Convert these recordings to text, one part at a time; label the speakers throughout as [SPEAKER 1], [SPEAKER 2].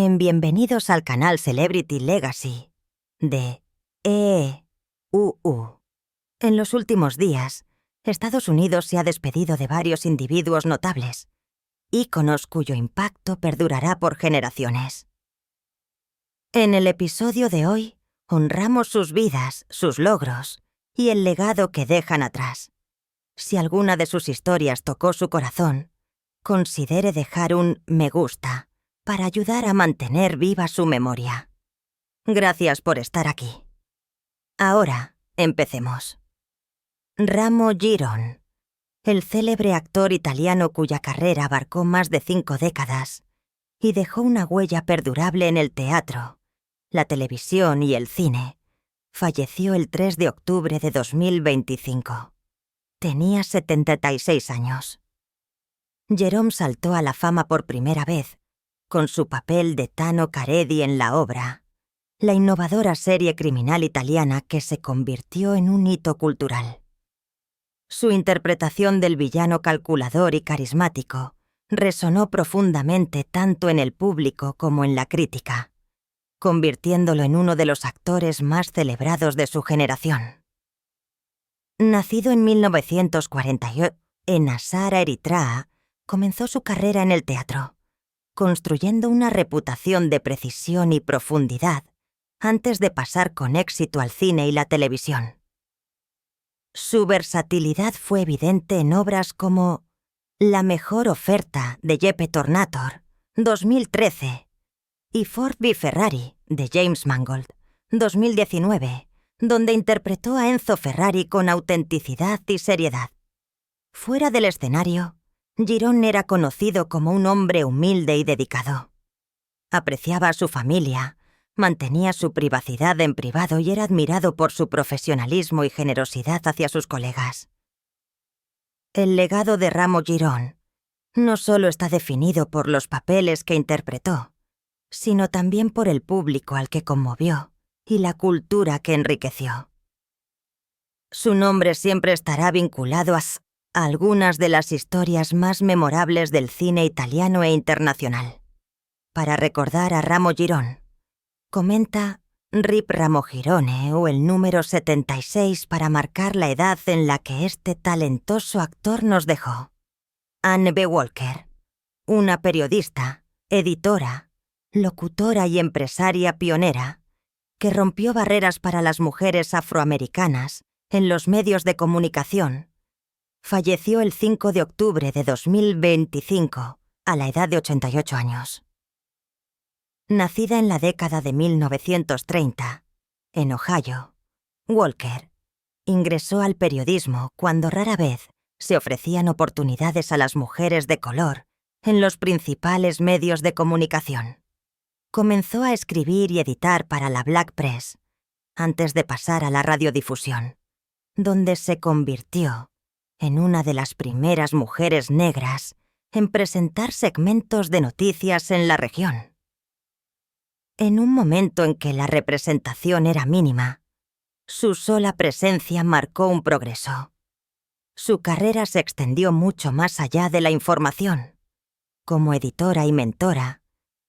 [SPEAKER 1] en Bienvenidos al canal Celebrity Legacy de EEUU. En los últimos días, Estados Unidos se ha despedido de varios individuos notables, íconos cuyo impacto perdurará por generaciones. En el episodio de hoy, honramos sus vidas, sus logros y el legado que dejan atrás. Si alguna de sus historias tocó su corazón, considere dejar un me gusta para ayudar a mantener viva su memoria. Gracias por estar aquí. Ahora, empecemos. Ramo Giron, el célebre actor italiano cuya carrera abarcó más de 5 décadas y dejó una huella perdurable en el teatro, la televisión y el cine, falleció el 3 de octubre de 2025. Tenía 76 años. Jerome saltó a la fama por primera vez con su papel de Tano Caredi en La Obra, la innovadora serie criminal italiana que se convirtió en un hito cultural. Su interpretación del villano calculador y carismático resonó profundamente tanto en el público como en la crítica, convirtiéndolo en uno de los actores más celebrados de su generación. Nacido en 1948 en Asara, Eritrea, comenzó su carrera en el teatro, construyendo una reputación de precisión y profundidad antes de pasar con éxito al cine y la televisión. Su versatilidad fue evidente en obras como La mejor oferta de Jeppe Tornator, 2013, y Ford v Ferrari de James Mangold, 2019, donde interpretó a Enzo Ferrari con autenticidad y seriedad. Fuera del escenario, Giron era conocido como un hombre humilde y dedicado. Apreciaba a su familia, mantenía su privacidad en privado y era admirado por su profesionalismo y generosidad hacia sus colegas. El legado de Ramo Giron no solo está definido por los papeles que interpretó, sino también por el público al que conmovió y la cultura que enriqueció. Su nombre siempre estará vinculado a algunas de las historias más memorables del cine italiano e internacional. Para recordar a Ramo Giron, comenta Rip Ramo Girone o el número 76 para marcar la edad en la que este talentoso actor nos dejó. Anne B. Walker, una periodista, editora, locutora y empresaria pionera, que rompió barreras para las mujeres afroamericanas en los medios de comunicación, falleció el 5 de octubre de 2025 a la edad de 88 años. Nacida en la década de 1930, en Ohio, Walker ingresó al periodismo cuando rara vez se ofrecían oportunidades a las mujeres de color en los principales medios de comunicación. Comenzó a escribir y editar para la Black Press antes de pasar a la radiodifusión, donde se convirtió en una de las primeras mujeres negras en presentar segmentos de noticias en la región. En un momento en que la representación era mínima, su sola presencia marcó un progreso. Su carrera se extendió mucho más allá de la información. Como editora y mentora,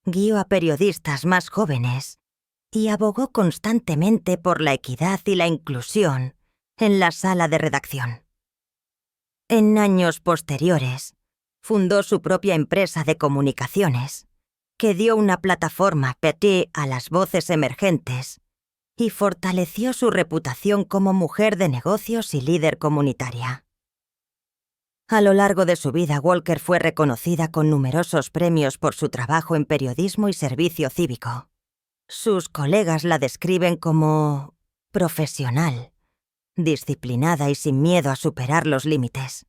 [SPEAKER 1] guió a periodistas más jóvenes y abogó constantemente por la equidad y la inclusión en la sala de redacción. En años posteriores, fundó su propia empresa de comunicaciones, que dio una plataforma petit a las voces emergentes y fortaleció su reputación como mujer de negocios y líder comunitaria. A lo largo de su vida, Walker fue reconocida con numerosos premios por su trabajo en periodismo y servicio cívico. Sus colegas la describen como profesional, disciplinada y sin miedo a superar los límites.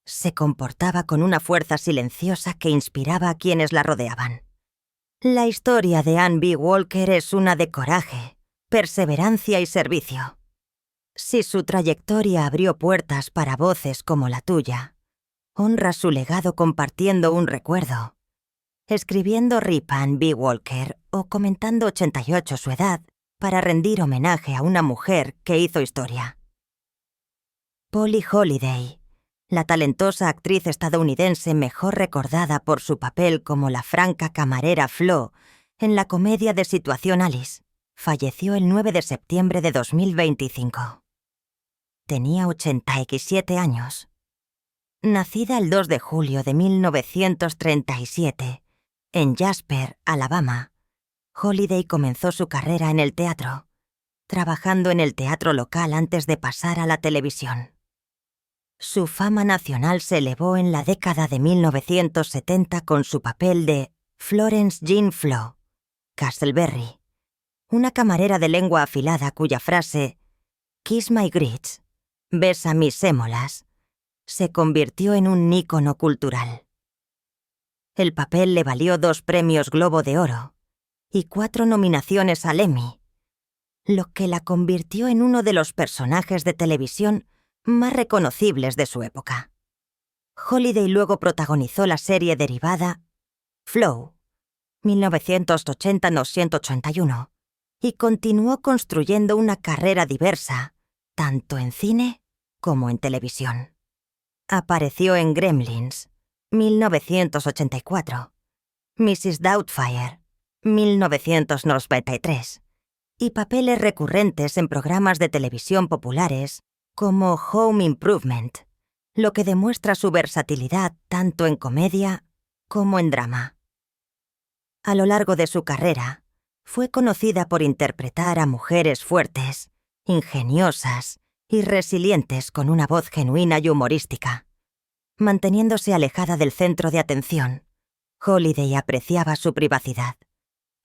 [SPEAKER 1] Se comportaba con una fuerza silenciosa que inspiraba a quienes la rodeaban. La historia de Anne B. Walker es una de coraje, perseverancia y servicio. Si su trayectoria abrió puertas para voces como la tuya, honra su legado compartiendo un recuerdo, escribiendo Rip Anne B. Walker o comentando 88 su edad para rendir homenaje a una mujer que hizo historia. Polly Holiday, la talentosa actriz estadounidense mejor recordada por su papel como la franca camarera Flo en la comedia de situación Alice. Falleció el 9 de septiembre de 2025. Tenía 87 años. Nacida el 2 de julio de 1937, en Jasper, Alabama, Holliday comenzó su carrera en el teatro, trabajando en el teatro local antes de pasar a la televisión. Su fama nacional se elevó en la década de 1970 con su papel de Florence Jean Flo, Castleberry, una camarera de lengua afilada cuya frase «Kiss my grits», «Besa mis sémolas», se convirtió en un ícono cultural. El papel le valió 2 premios Globo de Oro y 4 nominaciones al Emmy, lo que la convirtió en uno de los personajes de televisión más reconocibles de su época. Holliday luego protagonizó la serie derivada Flow, 1980-1981, y continuó construyendo una carrera diversa, tanto en cine como en televisión. Apareció en Gremlins, 1984, Mrs. Doubtfire, 1993, y papeles recurrentes en programas de televisión populares como Home Improvement, lo que demuestra su versatilidad tanto en comedia como en drama. A lo largo de su carrera, fue conocida por interpretar a mujeres fuertes, ingeniosas y resilientes con una voz genuina y humorística. Manteniéndose alejada del centro de atención, Holliday apreciaba su privacidad,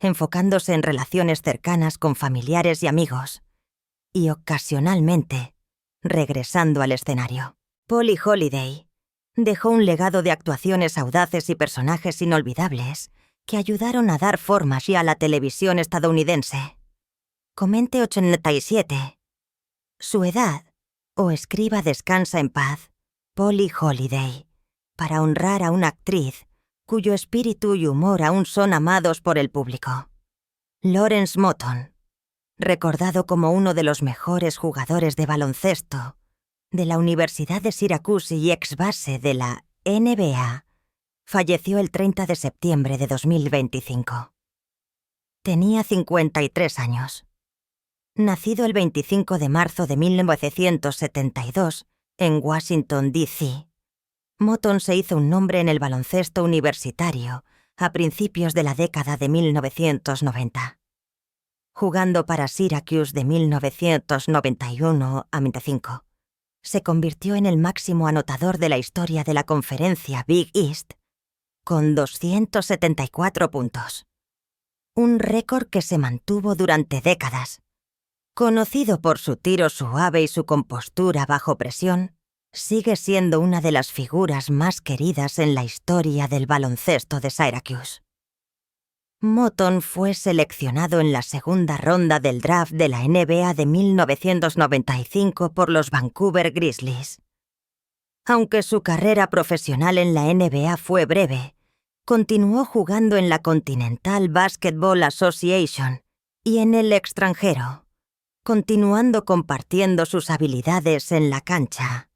[SPEAKER 1] enfocándose en relaciones cercanas con familiares y amigos, y ocasionalmente regresando al escenario. Polly Holliday dejó un legado de actuaciones audaces y personajes inolvidables que ayudaron a dar forma a la televisión estadounidense. Comente 87. Su edad, o escriba descansa en paz, Polly Holliday, para honrar a una actriz cuyo espíritu y humor aún son amados por el público. Lawrence Moton, recordado como uno de los mejores jugadores de baloncesto de la Universidad de Syracuse y ex base de la NBA, falleció el 30 de septiembre de 2025. Tenía 53 años. Nacido el 25 de marzo de 1972 en Washington, D.C., Moton se hizo un nombre en el baloncesto universitario a principios de la década de 1990. Jugando para Syracuse de 1991 a 95, se convirtió en el máximo anotador de la historia de la conferencia Big East, con 274 puntos. Un récord que se mantuvo durante décadas. Conocido por su tiro suave y su compostura bajo presión, sigue siendo una de las figuras más queridas en la historia del baloncesto de Syracuse. Moton fue seleccionado en la segunda ronda del draft de la NBA de 1995 por los Vancouver Grizzlies. Aunque su carrera profesional en la NBA fue breve, continuó jugando en la Continental Basketball Association y en el extranjero, continuando compartiendo sus habilidades en la cancha.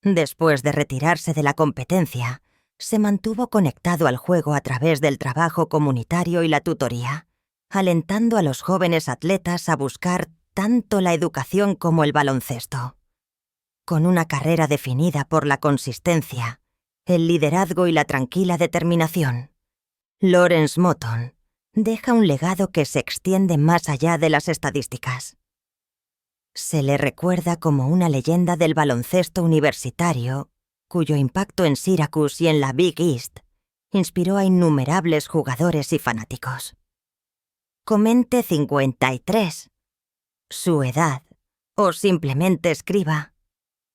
[SPEAKER 1] Después de retirarse de la competencia, se mantuvo conectado al juego a través del trabajo comunitario y la tutoría, alentando a los jóvenes atletas a buscar tanto la educación como el baloncesto. Con una carrera definida por la consistencia, el liderazgo y la tranquila determinación, Lawrence Moton deja un legado que se extiende más allá de las estadísticas. Se le recuerda como una leyenda del baloncesto universitario, cuyo impacto en Syracuse y en la Big East inspiró a innumerables jugadores y fanáticos. Comente 53. Su edad, o simplemente escriba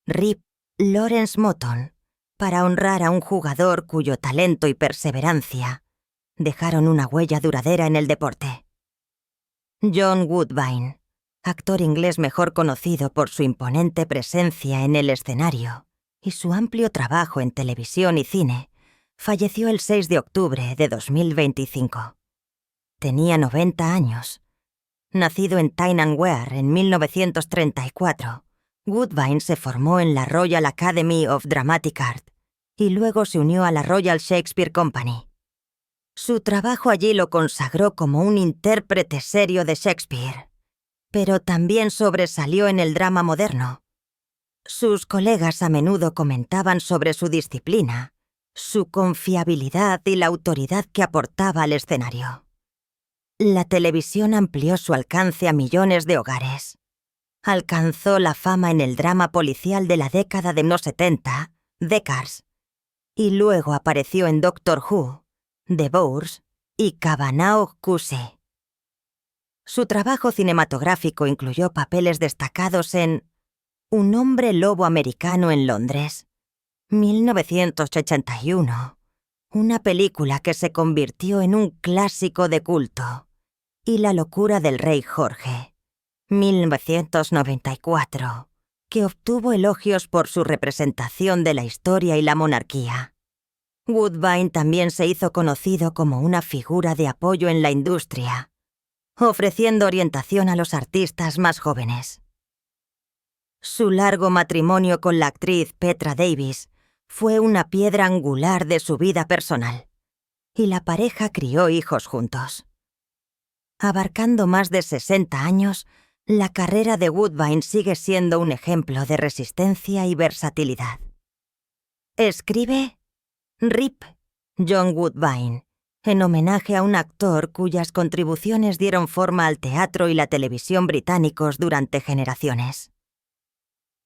[SPEAKER 1] RIP Lawrence Moton, para honrar a un jugador cuyo talento y perseverancia dejaron una huella duradera en el deporte. John Woodbine, actor inglés mejor conocido por su imponente presencia en el escenario y su amplio trabajo en televisión y cine, falleció el 6 de octubre de 2025. Tenía 90 años. Nacido en Tyne and Wear en 1934, Woodbine se formó en la Royal Academy of Dramatic Art y luego se unió a la Royal Shakespeare Company. Su trabajo allí lo consagró como un intérprete serio de Shakespeare, pero también sobresalió en el drama moderno. Sus colegas a menudo comentaban sobre su disciplina, su confiabilidad y la autoridad que aportaba al escenario. La televisión amplió su alcance a millones de hogares. Alcanzó la fama en el drama policial de la década de los 70, Decars, y luego apareció en Doctor Who, The Bourse y Cavanagh QC. Su trabajo cinematográfico incluyó papeles destacados en Un hombre lobo americano en Londres, 1981, una película que se convirtió en un clásico de culto, y La locura del rey Jorge, 1994, que obtuvo elogios por su representación de la historia y la monarquía. Woodbine también se hizo conocido como una figura de apoyo en la industria, ofreciendo orientación a los artistas más jóvenes. Su largo matrimonio con la actriz Petra Davis fue una piedra angular de su vida personal, y la pareja crió hijos juntos. Abarcando más de 60 años, la carrera de Woodbine sigue siendo un ejemplo de resistencia y versatilidad. Escribe RIP John Woodbine, en homenaje a un actor cuyas contribuciones dieron forma al teatro y la televisión británicos durante generaciones.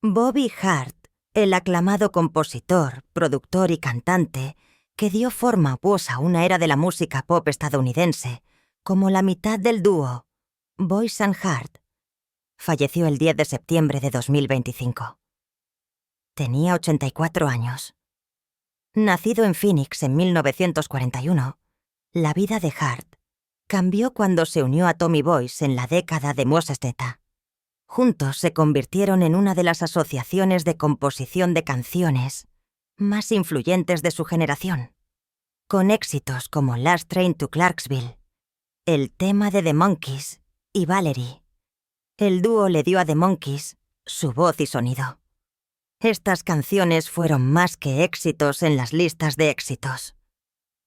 [SPEAKER 1] Bobby Hart, el aclamado compositor, productor y cantante, que dio forma a una era de la música pop estadounidense, como la mitad del dúo Boyce and Hart, falleció el 10 de septiembre de 2025. Tenía 84 años. Nacido en Phoenix en 1941, la vida de Hart cambió cuando se unió a Tommy Boyce en la década de los 70. Juntos se convirtieron en una de las asociaciones de composición de canciones más influyentes de su generación, con éxitos como Last Train to Clarksville, el tema de The Monkees y Valerie. El dúo le dio a The Monkees su voz y sonido. Estas canciones fueron más que éxitos en las listas de éxitos.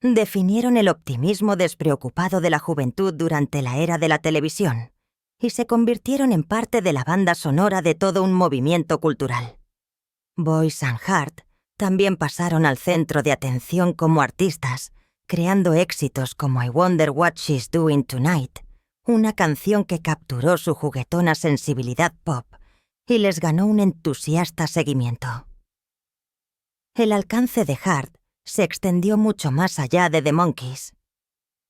[SPEAKER 1] Definieron el optimismo despreocupado de la juventud durante la era de la televisión y se convirtieron en parte de la banda sonora de todo un movimiento cultural. Boyce and Hart también pasaron al centro de atención como artistas, creando éxitos como I Wonder What She's Doing Tonight, una canción que capturó su juguetona sensibilidad pop y les ganó un entusiasta seguimiento. El alcance de Hart se extendió mucho más allá de The Monkees.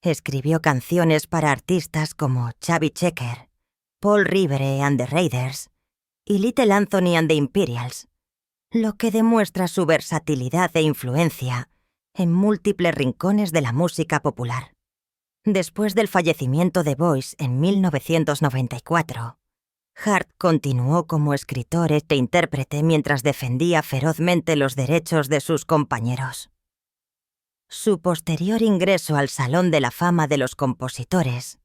[SPEAKER 1] Escribió canciones para artistas como Chubby Checker, Paul Revere and the Raiders y Little Anthony and the Imperials, lo que demuestra su versatilidad e influencia en múltiples rincones de la música popular. Después del fallecimiento de Boyce en 1994, Hart continuó como escritor e intérprete mientras defendía ferozmente los derechos de sus compañeros. Su posterior ingreso al Salón de la Fama de los Compositores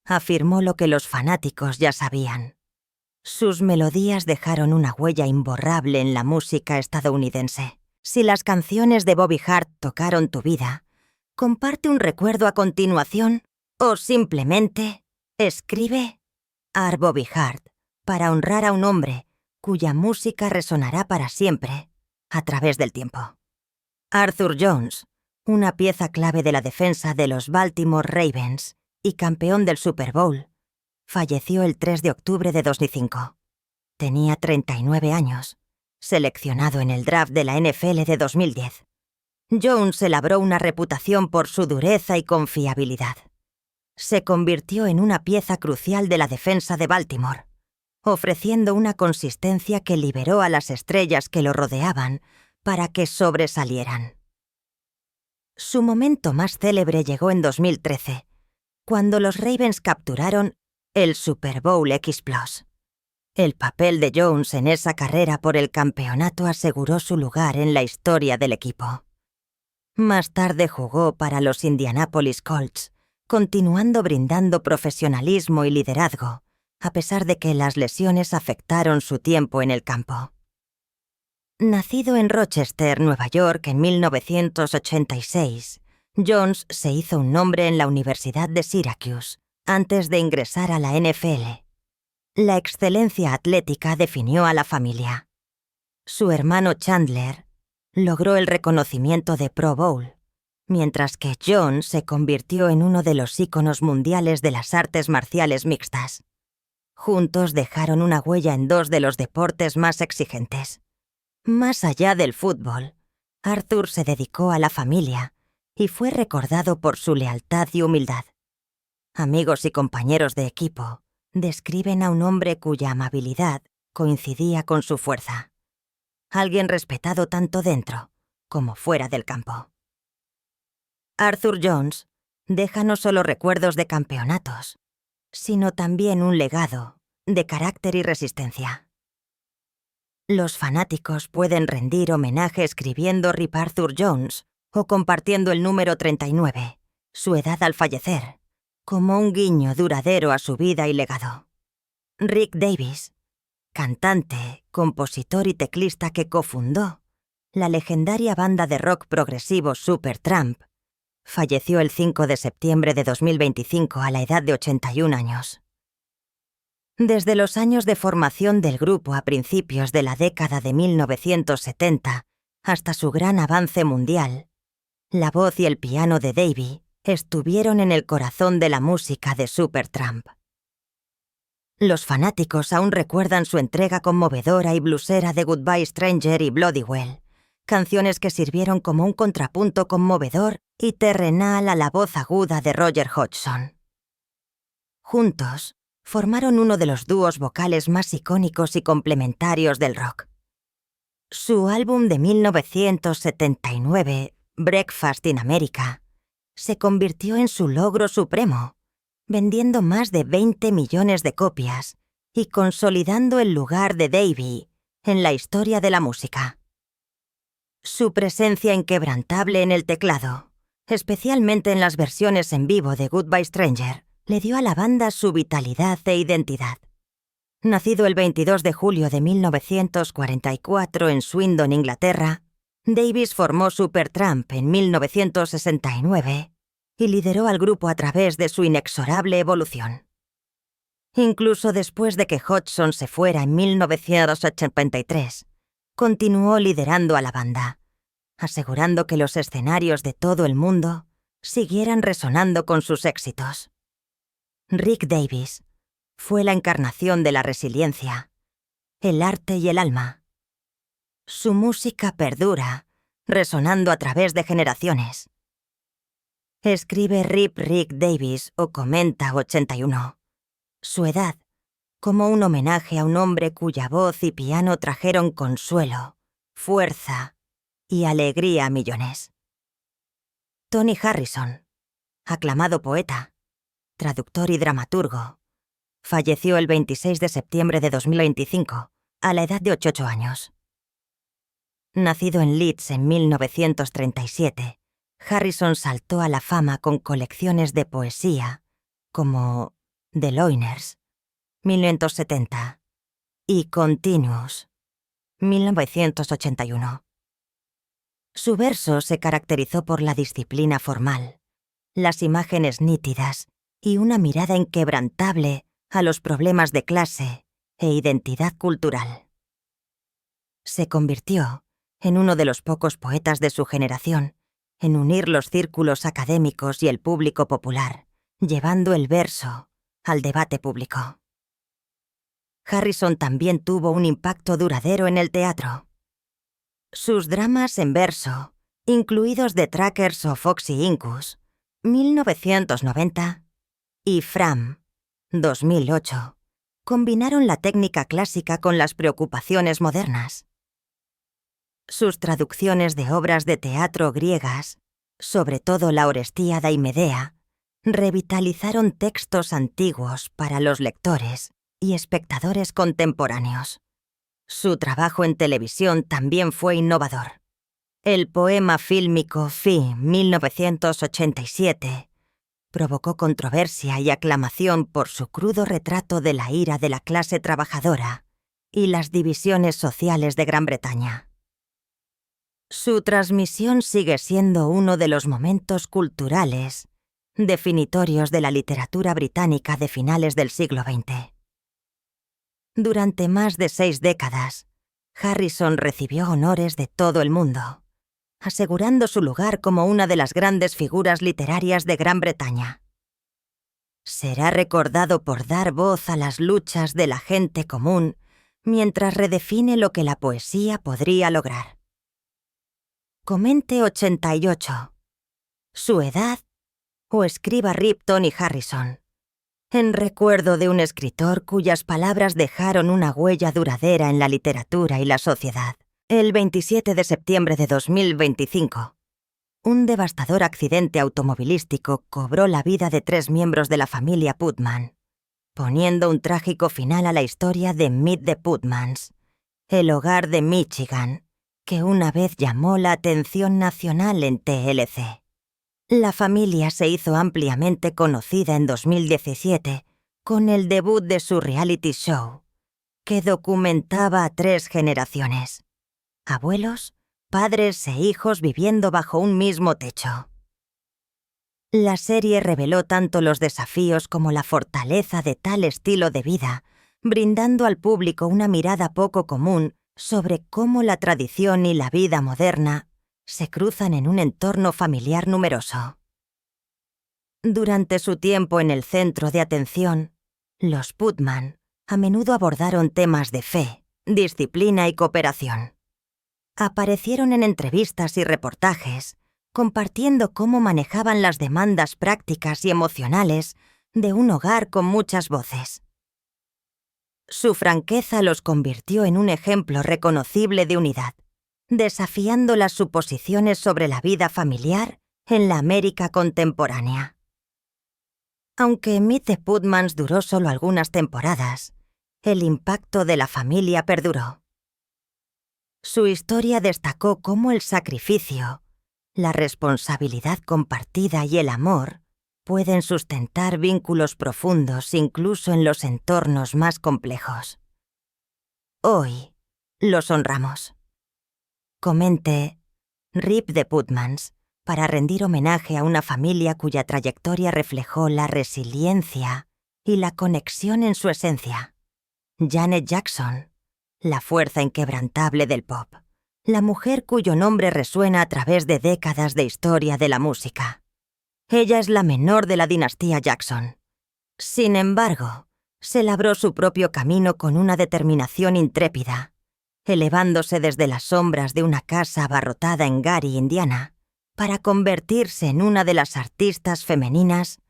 [SPEAKER 1] afirmó lo que los fanáticos ya sabían. Sus melodías dejaron una huella imborrable en la música estadounidense. Si las canciones de Bobby Hart tocaron tu vida, comparte un recuerdo a continuación o simplemente escribe a Bobby Hart para honrar a un hombre cuya música resonará para siempre a través del tiempo. Arthur Jones, una pieza clave de la defensa de los Baltimore Ravens y campeón del Super Bowl, falleció el 3 de octubre de 2005. Tenía 39 años, seleccionado en el draft de la NFL de 2010. Jones se labró una reputación por su dureza y confiabilidad. Se convirtió en una pieza crucial de la defensa de Baltimore, ofreciendo una consistencia que liberó a las estrellas que lo rodeaban para que sobresalieran. Su momento más célebre llegó en 2013, cuando los Ravens capturaron el Super Bowl X+. El papel de Jones en esa carrera por el campeonato aseguró su lugar en la historia del equipo. Más tarde jugó para los Indianapolis Colts, continuando brindando profesionalismo y liderazgo, a pesar de que las lesiones afectaron su tiempo en el campo. Nacido en Rochester, Nueva York, en 1986, Jones se hizo un nombre en la Universidad de Syracuse antes de ingresar a la NFL. La excelencia atlética definió a la familia. Su hermano Chandler logró el reconocimiento de Pro Bowl, mientras que Jones se convirtió en uno de los íconos mundiales de las artes marciales mixtas. Juntos dejaron una huella en dos de los deportes más exigentes. Más allá del fútbol, Arthur se dedicó a la familia y fue recordado por su lealtad y humildad. Amigos y compañeros de equipo describen a un hombre cuya amabilidad coincidía con su fuerza. Alguien respetado tanto dentro como fuera del campo. Arthur Jones deja no solo recuerdos de campeonatos, sino también un legado de carácter y resistencia. Los fanáticos pueden rendir homenaje escribiendo Rip Arthur Jones o compartiendo el número 39, su edad al fallecer, como un guiño duradero a su vida y legado. Rick Davies, cantante, compositor y teclista que cofundó la legendaria banda de rock progresivo Supertramp, falleció el 5 de septiembre de 2025 a la edad de 81 años. Desde los años de formación del grupo a principios de la década de 1970 hasta su gran avance mundial, la voz y el piano de Davey estuvieron en el corazón de la música de Supertramp. Los fanáticos aún recuerdan su entrega conmovedora y bluesera de Goodbye Stranger y Bloody Well, canciones que sirvieron como un contrapunto conmovedor y terrenal a la voz aguda de Roger Hodgson. Juntos, formaron uno de los dúos vocales más icónicos y complementarios del rock. Su álbum de 1979, Breakfast in America, se convirtió en su logro supremo, vendiendo más de 20 millones de copias y consolidando el lugar de Davey en la historia de la música. Su presencia inquebrantable en el teclado, especialmente en las versiones en vivo de Goodbye Stranger, le dio a la banda su vitalidad e identidad. Nacido el 22 de julio de 1944 en Swindon, Inglaterra, Davies formó Supertramp en 1969 y lideró al grupo a través de su inexorable evolución. Incluso después de que Hodgson se fuera en 1983, continuó liderando a la banda, asegurando que los escenarios de todo el mundo siguieran resonando con sus éxitos. Rick Davies fue la encarnación de la resiliencia, el arte y el alma. Su música perdura, resonando a través de generaciones. Escribe Rip Rick Davies o comenta 81. Su edad, como un homenaje a un hombre cuya voz y piano trajeron consuelo, fuerza y alegría a millones. Tony Harrison, aclamado poeta, traductor y dramaturgo, falleció el 26 de septiembre de 2025, a la edad de 88 años. Nacido en Leeds en 1937, Harrison saltó a la fama con colecciones de poesía como The Loiners, 1970, y Continuous, 1981. Su verso se caracterizó por la disciplina formal, las imágenes nítidas y una mirada inquebrantable a los problemas de clase e identidad cultural. Se convirtió en uno de los pocos poetas de su generación en unir los círculos académicos y el público popular, llevando el verso al debate público. Harrison también tuvo un impacto duradero en el teatro. Sus dramas en verso, incluidos The Trackers of Foxy Incus, 1990, y Fram, 2008, combinaron la técnica clásica con las preocupaciones modernas. Sus traducciones de obras de teatro griegas, sobre todo la Orestiada y Medea, revitalizaron textos antiguos para los lectores y espectadores contemporáneos. Su trabajo en televisión también fue innovador. El poema fílmico Fi, 1987, provocó controversia y aclamación por su crudo retrato de la ira de la clase trabajadora y las divisiones sociales de Gran Bretaña. Su transmisión sigue siendo uno de los momentos culturales definitorios de la literatura británica de finales del siglo XX. Durante más de 6 décadas, Harrison recibió honores de todo el mundo, asegurando su lugar como una de las grandes figuras literarias de Gran Bretaña. Será recordado por dar voz a las luchas de la gente común mientras redefine lo que la poesía podría lograr. Comente 88. Su edad o escriba Rip Tony Harrison, en recuerdo de un escritor cuyas palabras dejaron una huella duradera en la literatura y la sociedad. El 27 de septiembre de 2025, un devastador accidente automovilístico cobró la vida de 3 miembros de la familia Putman, poniendo un trágico final a la historia de Meet the Putmans, el hogar de Michigan, que una vez llamó la atención nacional en TLC. La familia se hizo ampliamente conocida en 2017 con el debut de su reality show, que documentaba a 3 generaciones: abuelos, padres e hijos viviendo bajo un mismo techo. La serie reveló tanto los desafíos como la fortaleza de tal estilo de vida, brindando al público una mirada poco común sobre cómo la tradición y la vida moderna se cruzan en un entorno familiar numeroso. Durante su tiempo en el centro de atención, los Putman a menudo abordaron temas de fe, disciplina y cooperación. Aparecieron en entrevistas y reportajes, compartiendo cómo manejaban las demandas prácticas y emocionales de un hogar con muchas voces. Su franqueza los convirtió en un ejemplo reconocible de unidad, desafiando las suposiciones sobre la vida familiar en la América contemporánea. Aunque Meet the Putmans duró solo algunas temporadas, el impacto de la familia perduró. Su historia destacó cómo el sacrificio, la responsabilidad compartida y el amor pueden sustentar vínculos profundos incluso en los entornos más complejos. Hoy los honramos. Comente Rip the Putmans para rendir homenaje a una familia cuya trayectoria reflejó la resiliencia y la conexión en su esencia. Janet Jackson, la fuerza inquebrantable del pop, la mujer cuyo nombre resuena a través de décadas de historia de la música. Ella es la menor de la dinastía Jackson. Sin embargo, se labró su propio camino con una determinación intrépida, elevándose desde las sombras de una casa abarrotada en Gary, Indiana, para convertirse en una de las artistas femeninas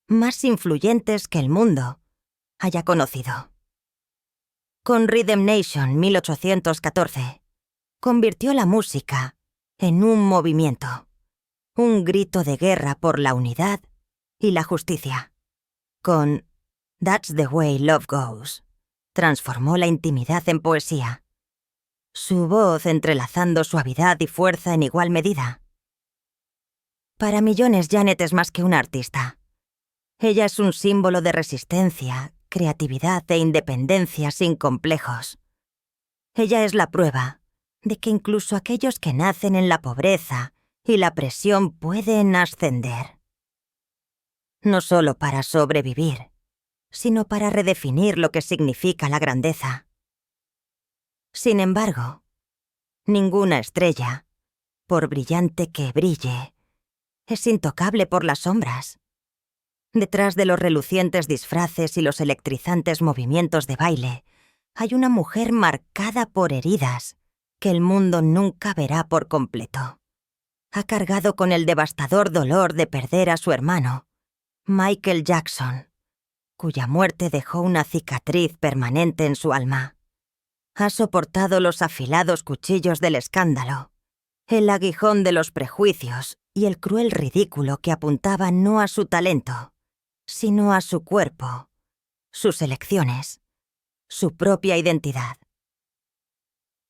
[SPEAKER 1] más influyentes que el mundo haya conocido. Con Rhythm Nation 1814, convirtió la música en un movimiento, un grito de guerra por la unidad y la justicia. Con That's the Way Love Goes, transformó la intimidad en poesía, su voz entrelazando suavidad y fuerza en igual medida. Para millones, Janet es más que una artista. Ella es un símbolo de resistencia, creatividad e independencia sin complejos. Ella es la prueba de que incluso aquellos que nacen en la pobreza y la presión pueden ascender. No solo para sobrevivir, sino para redefinir lo que significa la grandeza. Sin embargo, ninguna estrella, por brillante que brille, es intocable por las sombras. Detrás de los relucientes disfraces y los electrizantes movimientos de baile, hay una mujer marcada por heridas que el mundo nunca verá por completo. Ha cargado con el devastador dolor de perder a su hermano, Michael Jackson, cuya muerte dejó una cicatriz permanente en su alma. Ha soportado los afilados cuchillos del escándalo, el aguijón de los prejuicios y el cruel ridículo que apuntaba no a su talento, sino a su cuerpo, sus elecciones, su propia identidad.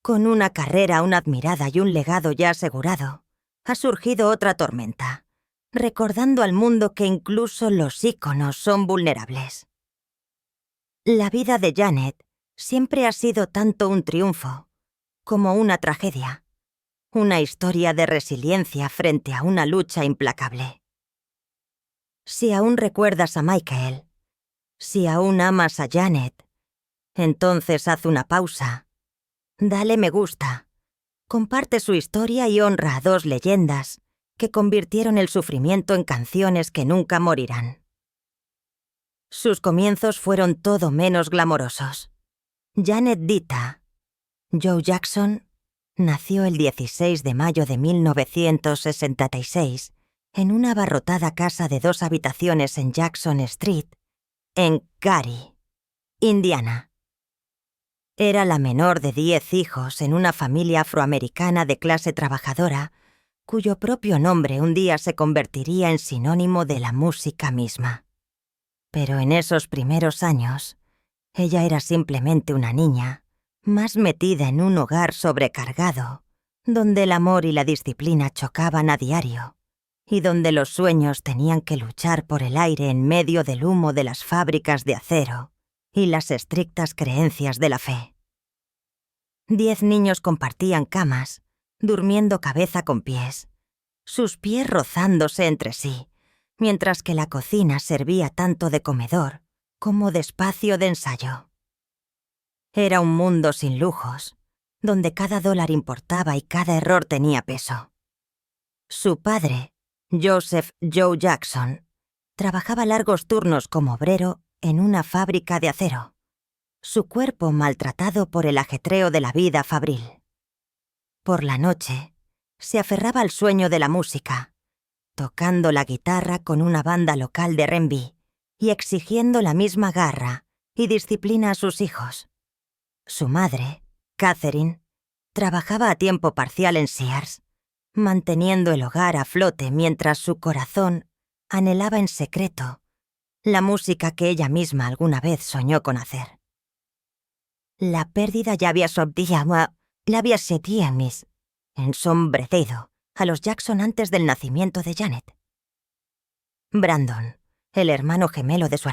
[SPEAKER 1] Con una carrera aún admirada y un legado ya asegurado, ha surgido otra tormenta, recordando al mundo que incluso los íconos son vulnerables. La vida de Janet siempre ha sido tanto un triunfo como una tragedia. una historia de resiliencia frente a una lucha implacable. Si aún recuerdas a Michael, si aún amas a Janet, entonces haz una pausa, dale me gusta, comparte su historia y honra a dos leyendas que convirtieron el sufrimiento en canciones que nunca morirán. Sus comienzos fueron todo menos glamorosos. Janet Dita, Joe Jackson, nació el 16 de mayo de 1966 en una abarrotada casa de 2 habitaciones en Jackson Street, en Gary, Indiana. Era la menor de 10 hijos en una familia afroamericana de clase trabajadora, cuyo propio nombre un día se convertiría en sinónimo de la música misma. Pero en esos primeros años, ella era simplemente una niña, más metida en un hogar sobrecargado, donde el amor y la disciplina chocaban a diario, y donde los sueños tenían que luchar por el aire en medio del humo de las fábricas de acero y las estrictas creencias de la fe. 10 niños compartían camas, durmiendo cabeza con pies, sus pies rozándose entre sí, mientras que la cocina servía tanto de comedor como de espacio de ensayo. Era un mundo sin lujos, donde cada dólar importaba y cada error tenía peso. Su padre, Joseph Joe Jackson, trabajaba largos turnos como obrero en una fábrica de acero, su cuerpo maltratado por el ajetreo de la vida fabril. Por la noche, se aferraba al sueño de la música, tocando la guitarra con una banda local de R&B y exigiendo la misma garra y disciplina a sus hijos. Su madre, Catherine, trabajaba a tiempo parcial en Sears, manteniendo el hogar a flote mientras su corazón anhelaba en secreto la música que ella misma alguna vez soñó con hacer. La pérdida ya había ensombrecido a los Jackson antes del nacimiento de Janet. Brandon, el hermano gemelo de su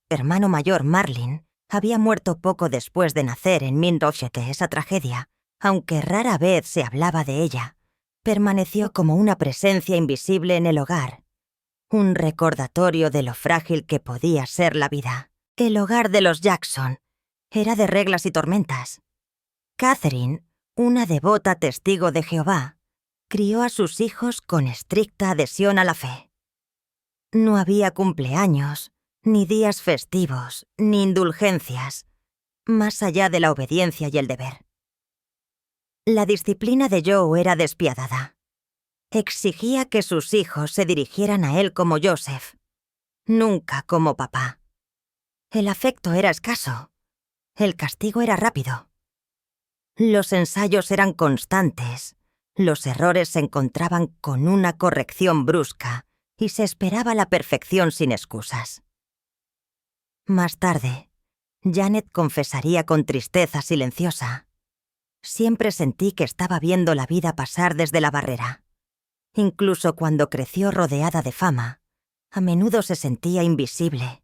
[SPEAKER 1] hermano mayor Marlin, había muerto poco después de nacer en Minnesota. Esa tragedia, aunque rara vez se hablaba de ella, permaneció como una presencia invisible en el hogar, un recordatorio de lo frágil que podía ser la vida. El hogar de los Jackson era de reglas y tormentas. Catherine, una devota testigo de Jehová, crió a sus hijos con estricta adhesión a la fe. No había cumpleaños, ni días festivos, ni indulgencias, más allá de la obediencia y el deber. La disciplina de Joe era despiadada. Exigía que sus hijos se dirigieran a él como Joseph, nunca como papá. El afecto era escaso. El castigo era rápido. Los ensayos eran constantes. Los errores se encontraban con una corrección brusca y se esperaba la perfección sin excusas. Más tarde, Janet confesaría con tristeza silenciosa: siempre sentí que estaba viendo la vida pasar desde la barrera. Incluso cuando creció rodeada de fama, a menudo se sentía invisible,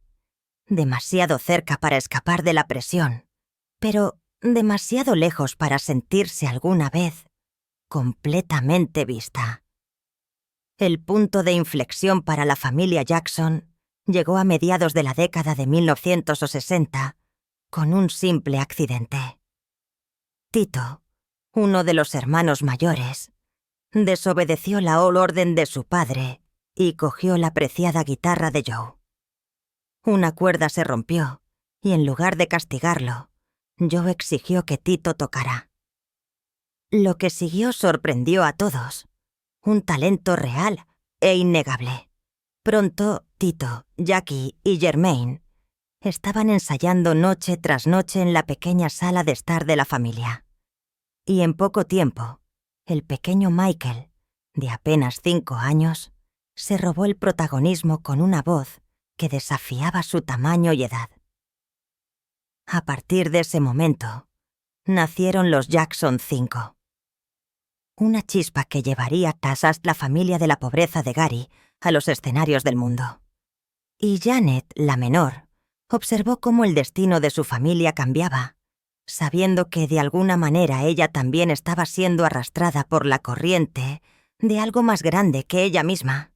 [SPEAKER 1] demasiado cerca para escapar de la presión, pero demasiado lejos para sentirse alguna vez completamente vista. El punto de inflexión para la familia Jackson llegó a mediados de la década de 1960 con un simple accidente. Tito, uno de los hermanos mayores, desobedeció la orden de su padre y cogió la preciada guitarra de Joe. Una cuerda se rompió y en lugar de castigarlo, Joe exigió que Tito tocara. Lo que siguió sorprendió a todos. Un talento real e innegable. Pronto, Tito, Jackie y Jermaine estaban ensayando noche tras noche en la pequeña sala de estar de la familia. Y en poco tiempo, el pequeño Michael, de apenas 5 años, se robó el protagonismo con una voz que desafiaba su tamaño y edad. A partir de ese momento, nacieron los Jackson 5. Una chispa que llevaría a la familia de la pobreza de Gary a los escenarios del mundo. Y Janet, la menor, observó cómo el destino de su familia cambiaba, sabiendo que de alguna manera ella también estaba siendo arrastrada por la corriente de algo más grande que ella misma.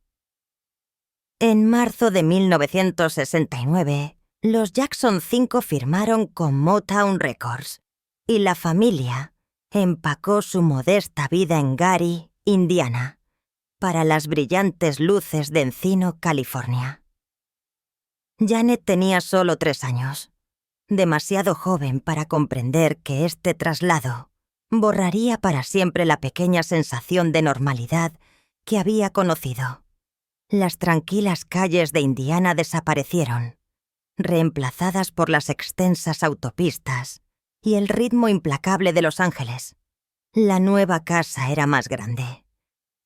[SPEAKER 1] En marzo de 1969, los Jackson 5 firmaron con Motown Records y la familia empacó su modesta vida en Gary, Indiana, para las brillantes luces de Encino, California. Janet tenía solo 3 años, demasiado joven para comprender que este traslado borraría para siempre la pequeña sensación de normalidad que había conocido. Las tranquilas calles de Indiana desaparecieron, reemplazadas por las extensas autopistas y el ritmo implacable de Los Ángeles. La nueva casa era más grande,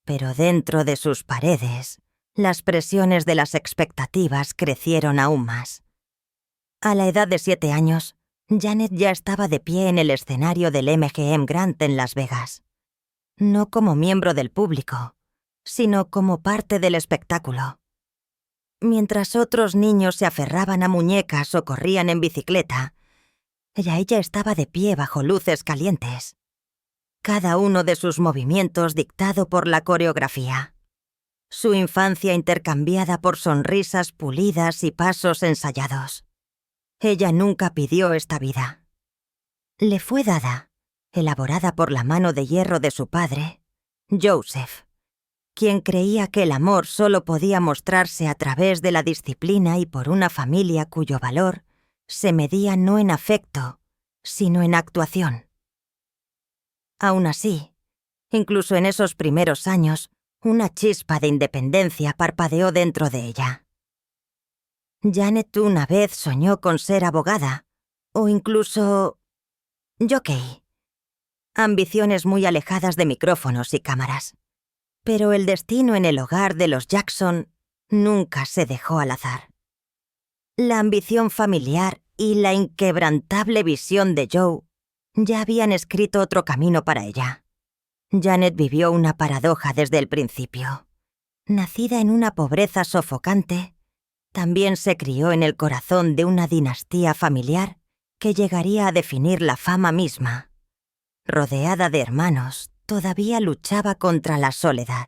[SPEAKER 1] pero dentro de sus paredes, las presiones de las expectativas crecieron aún más. A la edad de 7 años, Janet ya estaba de pie en el escenario del MGM Grand en Las Vegas. No como miembro del público, sino como parte del espectáculo. Mientras otros niños se aferraban a muñecas o corrían en bicicleta, ella estaba de pie bajo luces calientes. Cada uno de sus movimientos dictado por la coreografía. Su infancia intercambiada por sonrisas pulidas y pasos ensayados. Ella nunca pidió esta vida. Le fue dada, elaborada por la mano de hierro de su padre, Joseph, quien creía que el amor solo podía mostrarse a través de la disciplina y por una familia cuyo valor se medía no en afecto, sino en actuación. Aún así, incluso en esos primeros años, una chispa de independencia parpadeó dentro de ella. Janet una vez soñó con ser abogada, o incluso jockey. Ambiciones muy alejadas de micrófonos y cámaras. Pero el destino en el hogar de los Jackson nunca se dejó al azar. La ambición familiar y la inquebrantable visión de Joe ya habían escrito otro camino para ella. Janet vivió una paradoja desde el principio. Nacida en una pobreza sofocante, también se crió en el corazón de una dinastía familiar que llegaría a definir la fama misma. Rodeada de hermanos, todavía luchaba contra la soledad.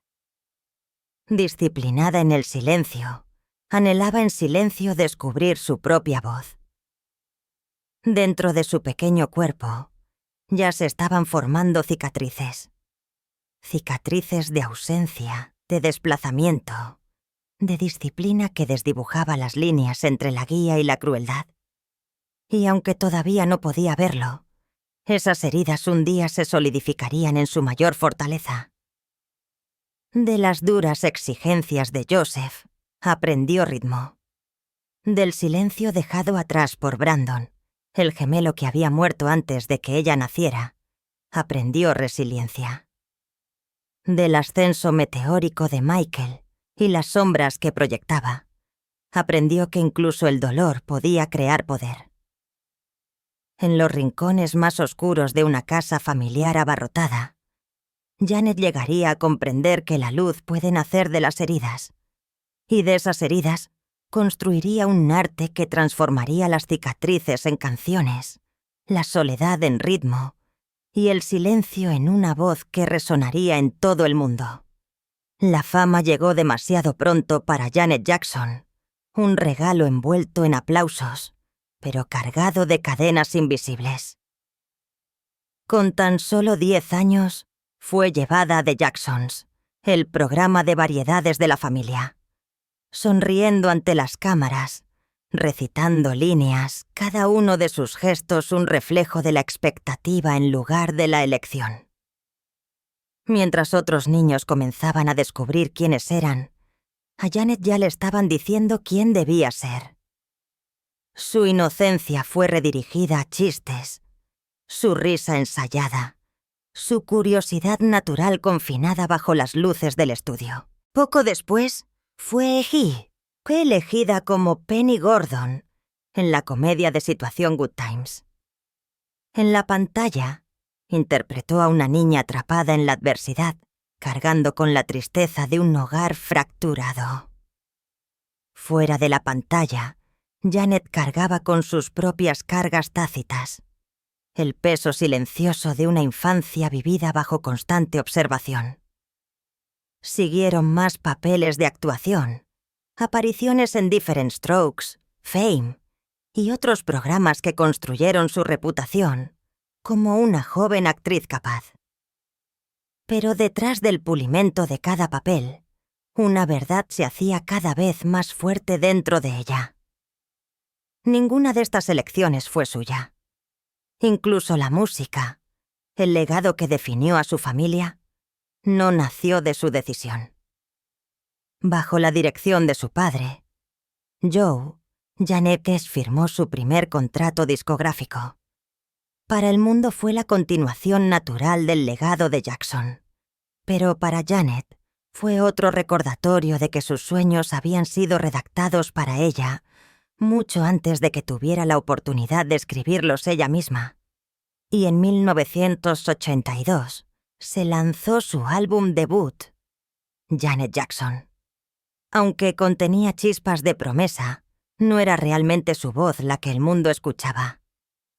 [SPEAKER 1] Disciplinada en el silencio, anhelaba en silencio descubrir su propia voz. Dentro de su pequeño cuerpo ya se estaban formando cicatrices. Cicatrices de ausencia, de desplazamiento, de disciplina que desdibujaba las líneas entre la guía y la crueldad. Y aunque todavía no podía verlo, esas heridas un día se solidificarían en su mayor fortaleza. De las duras exigencias de Joseph, aprendió ritmo. Del silencio dejado atrás por Brandon, el gemelo que había muerto antes de que ella naciera, aprendió resiliencia. Del ascenso meteórico de Michael y las sombras que proyectaba, aprendió que incluso el dolor podía crear poder. En los rincones más oscuros de una casa familiar abarrotada, Janet llegaría a comprender que la luz puede nacer de las heridas, y de esas heridas construiría un arte que transformaría las cicatrices en canciones, la soledad en ritmo y el silencio en una voz que resonaría en todo el mundo. La fama llegó demasiado pronto para Janet Jackson, un regalo envuelto en aplausos, pero cargado de cadenas invisibles. Con tan solo 10 años, fue llevada a The Jacksons, el programa de variedades de la familia. Sonriendo ante las cámaras, recitando líneas, cada uno de sus gestos un reflejo de la expectativa en lugar de la elección. Mientras otros niños comenzaban a descubrir quiénes eran, a Janet ya le estaban diciendo quién debía ser. Su inocencia fue redirigida a chistes, su risa ensayada, su curiosidad natural confinada bajo las luces del estudio. Poco después, fue elegida como Penny Gordon en la comedia de situación Good Times. En la pantalla, interpretó a una niña atrapada en la adversidad, cargando con la tristeza de un hogar fracturado. Fuera de la pantalla, Janet cargaba con sus propias cargas tácitas. el peso silencioso de una infancia vivida bajo constante observación. Siguieron más papeles de actuación, apariciones en Diff'rent Strokes, Fame y otros programas que construyeron su reputación como una joven actriz capaz. Pero detrás del pulimento de cada papel, una verdad se hacía cada vez más fuerte dentro de ella. Ninguna de estas elecciones fue suya. Incluso la música, el legado que definió a su familia, no nació de su decisión. Bajo la dirección de su padre, Joe, Janet firmó su primer contrato discográfico. Para el mundo fue la continuación natural del legado de Jackson, pero para Janet fue otro recordatorio de que sus sueños habían sido redactados para ella mucho antes de que tuviera la oportunidad de escribirlos ella misma. Y en 1982 se lanzó su álbum debut, Janet Jackson. Aunque contenía chispas de promesa, no era realmente su voz la que el mundo escuchaba.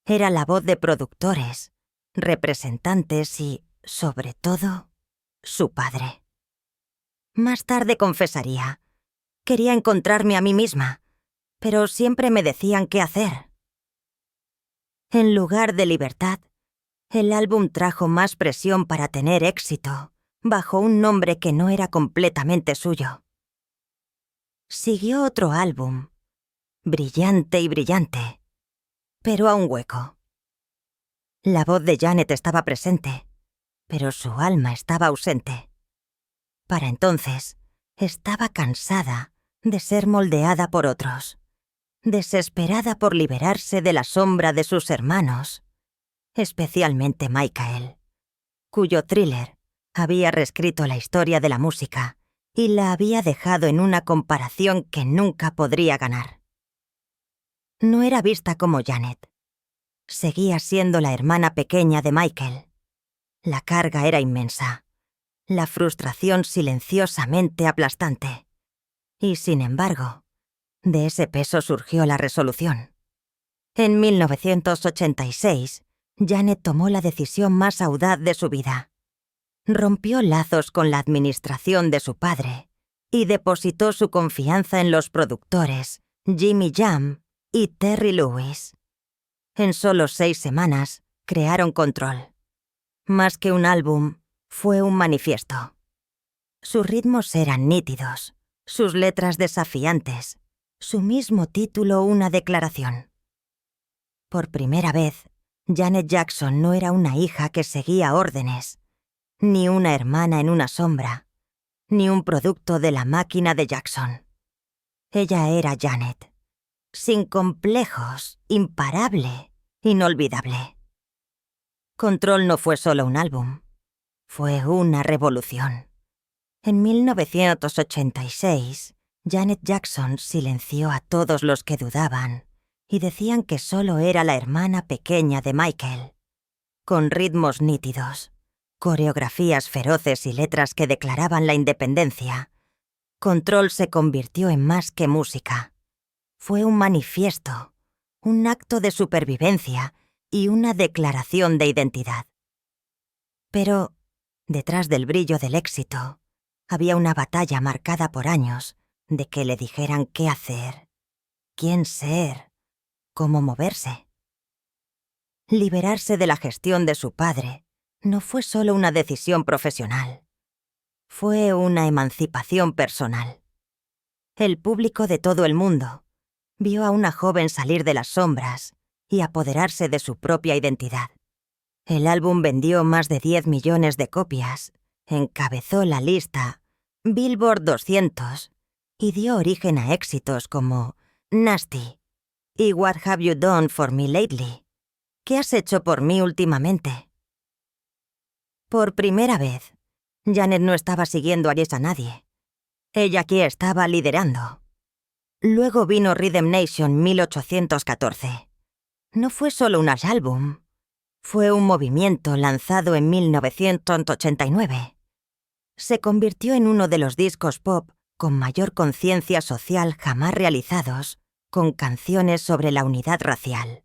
[SPEAKER 1] Era la voz de productores, representantes y, sobre todo, su padre. Más tarde confesaría, quería encontrarme a mí misma, pero siempre me decían qué hacer. En lugar de libertad, el álbum trajo más presión para tener éxito, bajo un nombre que no era completamente suyo. Siguió otro álbum, brillante y brillante, pero a un hueco. La voz de Janet estaba presente, pero su alma estaba ausente. Para entonces, estaba cansada de ser moldeada por otros, desesperada por liberarse de la sombra de sus hermanos, especialmente Michael, cuyo thriller había reescrito la historia de la música y la había dejado en una comparación que nunca podría ganar. No era vista como Janet. Seguía siendo la hermana pequeña de Michael. La carga era inmensa, la frustración silenciosamente aplastante. Y sin embargo, de ese peso surgió la resolución. En 1986, Janet tomó la decisión más audaz de su vida. Rompió lazos con la administración de su padre y depositó su confianza en los productores Jimmy Jam y Terry Lewis. En solo 6 semanas, crearon Control. Más que un álbum, fue un manifiesto. Sus ritmos eran nítidos, sus letras desafiantes, su mismo título una declaración. Por primera vez, Janet Jackson no era una hija que seguía órdenes, ni una hermana en una sombra, ni un producto de la máquina de Jackson. Ella era Janet, sin complejos, imparable, inolvidable. Control no fue solo un álbum, fue una revolución. En 1986, Janet Jackson silenció a todos los que dudaban y decían que solo era la hermana pequeña de Michael, con ritmos nítidos, coreografías feroces y letras que declaraban la independencia. Control se convirtió en más que música. Fue un manifiesto, un acto de supervivencia y una declaración de identidad. Pero, detrás del brillo del éxito, había una batalla marcada por años de que le dijeran qué hacer, quién ser, cómo moverse. Liberarse de la gestión de su padre no fue solo una decisión profesional, fue una emancipación personal. El público de todo el mundo vio a una joven salir de las sombras y apoderarse de su propia identidad. El álbum vendió más de 10 millones de copias, encabezó la lista Billboard 200 y dio origen a éxitos como Nasty y What Have You Done For Me Lately? ¿Qué has hecho por mí últimamente? Por primera vez, Janet no estaba siguiendo a nadie. Ella aquí estaba liderando. Luego vino Rhythm Nation 1814. No fue solo un álbum, fue un movimiento lanzado en 1989. Se convirtió en uno de los discos pop con mayor conciencia social jamás realizados, con canciones sobre la unidad racial.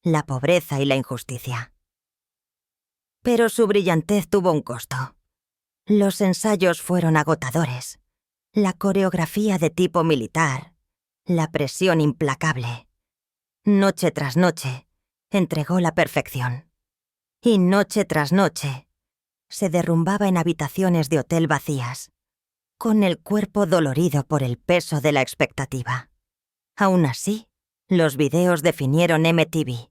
[SPEAKER 1] la pobreza y la injusticia. Pero su brillantez tuvo un costo. Los ensayos fueron agotadores, la coreografía de tipo militar, la presión implacable. Noche tras noche, entregó la perfección. Y noche tras noche, se derrumbaba en habitaciones de hotel vacías, con el cuerpo dolorido por el peso de la expectativa. Aún así, los videos definieron MTV.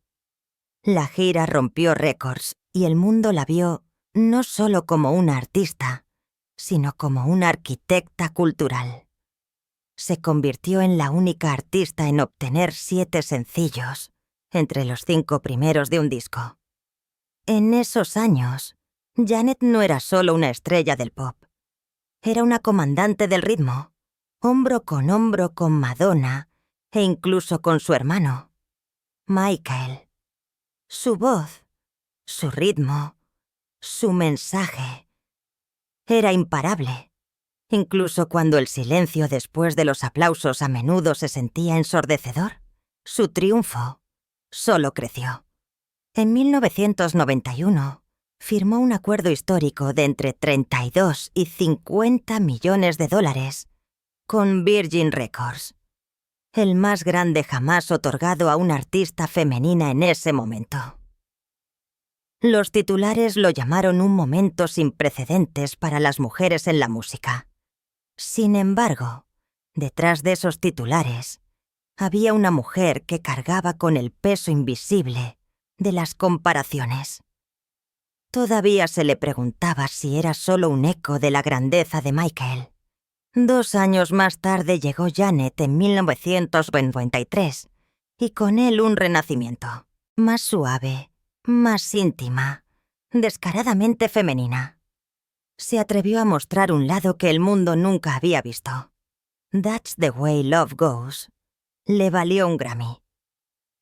[SPEAKER 1] La gira rompió récords y el mundo la vio no solo como una artista, sino como una arquitecta cultural. Se convirtió en la única artista en obtener 7 sencillos, entre los 5 primeros de un disco. En esos años, Janet no era solo una estrella del pop. Era una comandante del ritmo, hombro con Madonna e incluso con su hermano, Michael. Su voz, su ritmo, su mensaje. Era imparable, incluso cuando el silencio después de los aplausos a menudo se sentía ensordecedor. Su triunfo solo creció. En 1991, firmó un acuerdo histórico de entre 32 y 50 millones de dólares con Virgin Records, el más grande jamás otorgado a una artista femenina en ese momento. Los titulares lo llamaron un momento sin precedentes para las mujeres en la música. Sin embargo, detrás de esos titulares, había una mujer que cargaba con el peso invisible de las comparaciones. Todavía se le preguntaba si era solo un eco de la grandeza de Michael. 2 años más tarde llegó Janet en 1993, y con él un renacimiento, más suave, más íntima, descaradamente femenina. Se atrevió a mostrar un lado que el mundo nunca había visto. That's the way love goes. Le valió un Grammy.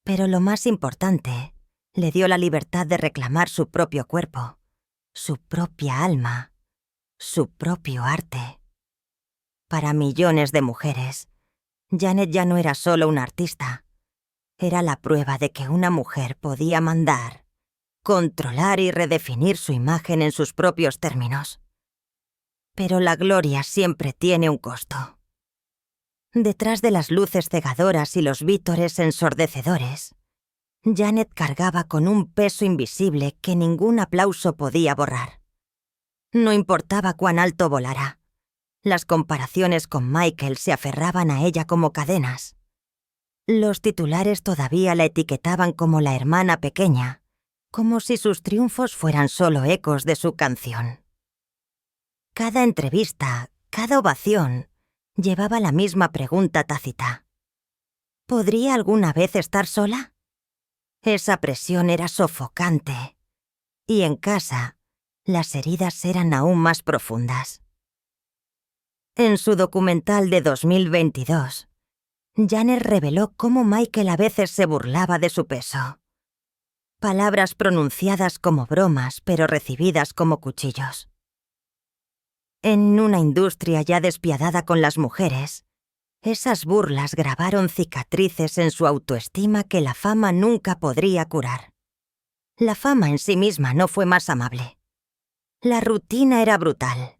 [SPEAKER 1] Pero lo más importante, le dio la libertad de reclamar su propio cuerpo, su propia alma, su propio arte. Para millones de mujeres, Janet ya no era solo una artista. Era la prueba de que una mujer podía mandar, controlar y redefinir su imagen en sus propios términos. Pero la gloria siempre tiene un costo. Detrás de las luces cegadoras y los vítores ensordecedores, Janet cargaba con un peso invisible que ningún aplauso podía borrar. No importaba cuán alto volara. Las comparaciones con Michael se aferraban a ella como cadenas. Los titulares todavía la etiquetaban como la hermana pequeña, como si sus triunfos fueran solo ecos de su canción. Cada entrevista, cada ovación, llevaba la misma pregunta tácita. ¿Podría alguna vez estar sola? Esa presión era sofocante. Y en casa, las heridas eran aún más profundas. En su documental de 2022, Janet reveló cómo Michael a veces se burlaba de su peso. Palabras pronunciadas como bromas, pero recibidas como cuchillos. En una industria ya despiadada con las mujeres, esas burlas grabaron cicatrices en su autoestima que la fama nunca podría curar. La fama en sí misma no fue más amable. La rutina era brutal.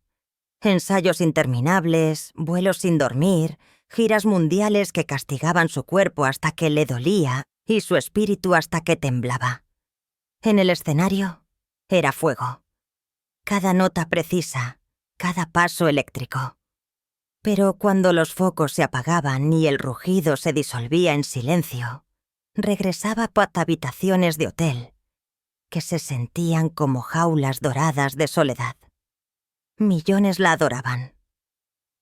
[SPEAKER 1] Ensayos interminables, vuelos sin dormir, giras mundiales que castigaban su cuerpo hasta que le dolía y su espíritu hasta que temblaba. En el escenario, era fuego. Cada nota precisa, cada paso eléctrico. Pero cuando los focos se apagaban y el rugido se disolvía en silencio, regresaba a habitaciones de hotel, que se sentían como jaulas doradas de soledad. Millones la adoraban.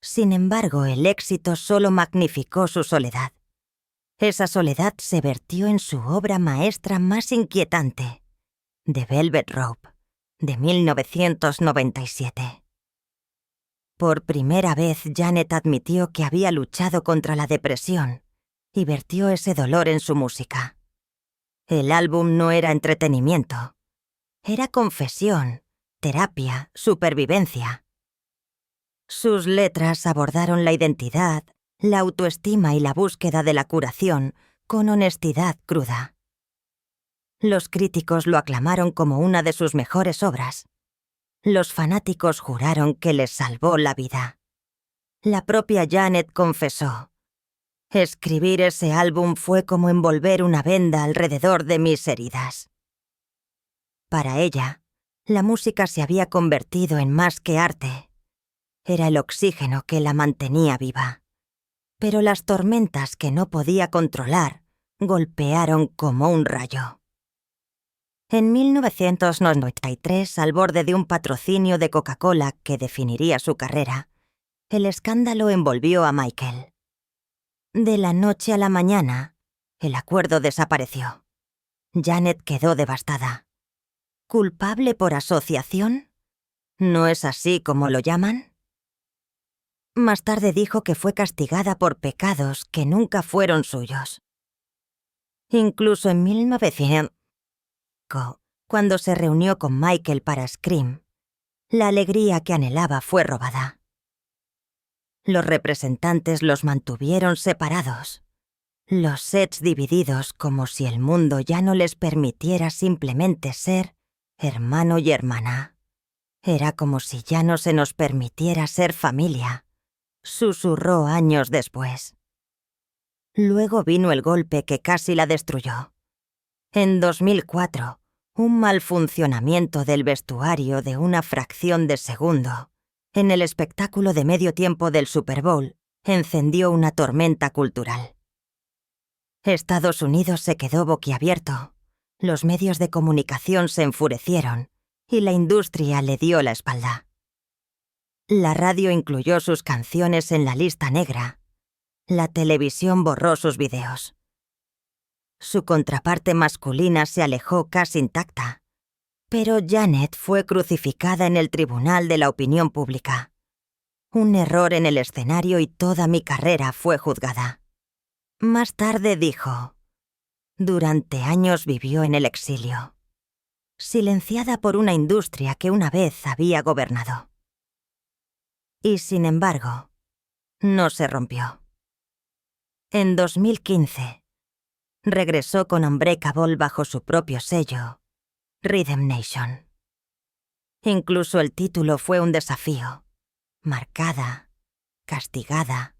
[SPEAKER 1] Sin embargo, el éxito solo magnificó su soledad. Esa soledad se vertió en su obra maestra más inquietante, The Velvet Rope, de 1997. Por primera vez, Janet admitió que había luchado contra la depresión y vertió ese dolor en su música. El álbum no era entretenimiento. Era confesión, terapia, supervivencia. Sus letras abordaron la identidad, la autoestima y la búsqueda de la curación con honestidad cruda. Los críticos lo aclamaron como una de sus mejores obras. Los fanáticos juraron que les salvó la vida. La propia Janet confesó: escribir ese álbum fue como envolver una venda alrededor de mis heridas. Para ella, la música se había convertido en más que arte. Era el oxígeno que la mantenía viva. Pero las tormentas que no podía controlar golpearon como un rayo. En 1993, al borde de un patrocinio de Coca-Cola que definiría su carrera, el escándalo envolvió a Michael. De la noche a la mañana, el acuerdo desapareció. Janet quedó devastada. ¿Culpable por asociación? ¿No es así como lo llaman? Más tarde dijo que fue castigada por pecados que nunca fueron suyos. Incluso en 1900, cuando se reunió con Michael para Scream, la alegría que anhelaba fue robada. Los representantes los mantuvieron separados, los sets divididos como si el mundo ya no les permitiera simplemente ser hermano y hermana. Era como si ya no se nos permitiera ser familia, susurró años después. Luego vino el golpe que casi la destruyó. En 2004, un mal funcionamiento del vestuario de una fracción de segundo en el espectáculo de medio tiempo del Super Bowl encendió una tormenta cultural. Estados Unidos se quedó boquiabierto, los medios de comunicación se enfurecieron y la industria le dio la espalda. La radio incluyó sus canciones en la lista negra. La televisión borró sus videos. Su contraparte masculina se alejó casi intacta, pero Janet fue crucificada en el tribunal de la opinión pública. Un error en el escenario y toda mi carrera fue juzgada. Más tarde dijo: durante años vivió en el exilio, silenciada por una industria que una vez había gobernado. Y sin embargo, no se rompió. En 2015, regresó con Unbreakable bajo su propio sello, Rhythm Nation. Incluso el título fue un desafío. Marcada, castigada,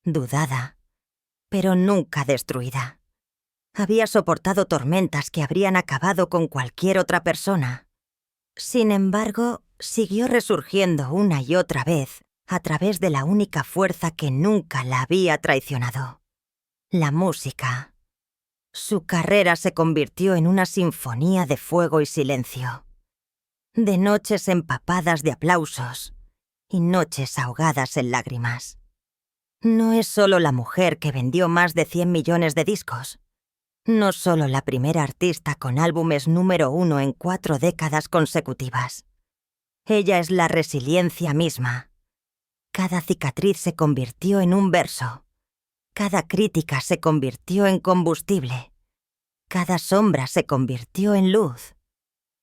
[SPEAKER 1] dudada, pero nunca destruida. Había soportado tormentas que habrían acabado con cualquier otra persona. Sin embargo, siguió resurgiendo una y otra vez a través de la única fuerza que nunca la había traicionado: la música. Su carrera se convirtió en una sinfonía de fuego y silencio, de noches empapadas de aplausos y noches ahogadas en lágrimas. No es solo la mujer que vendió más de 100 millones de discos, no solo la primera artista con álbumes número 1 en 4 décadas consecutivas. Ella es la resiliencia misma. Cada cicatriz se convirtió en un verso. Cada crítica se convirtió en combustible. Cada sombra se convirtió en luz.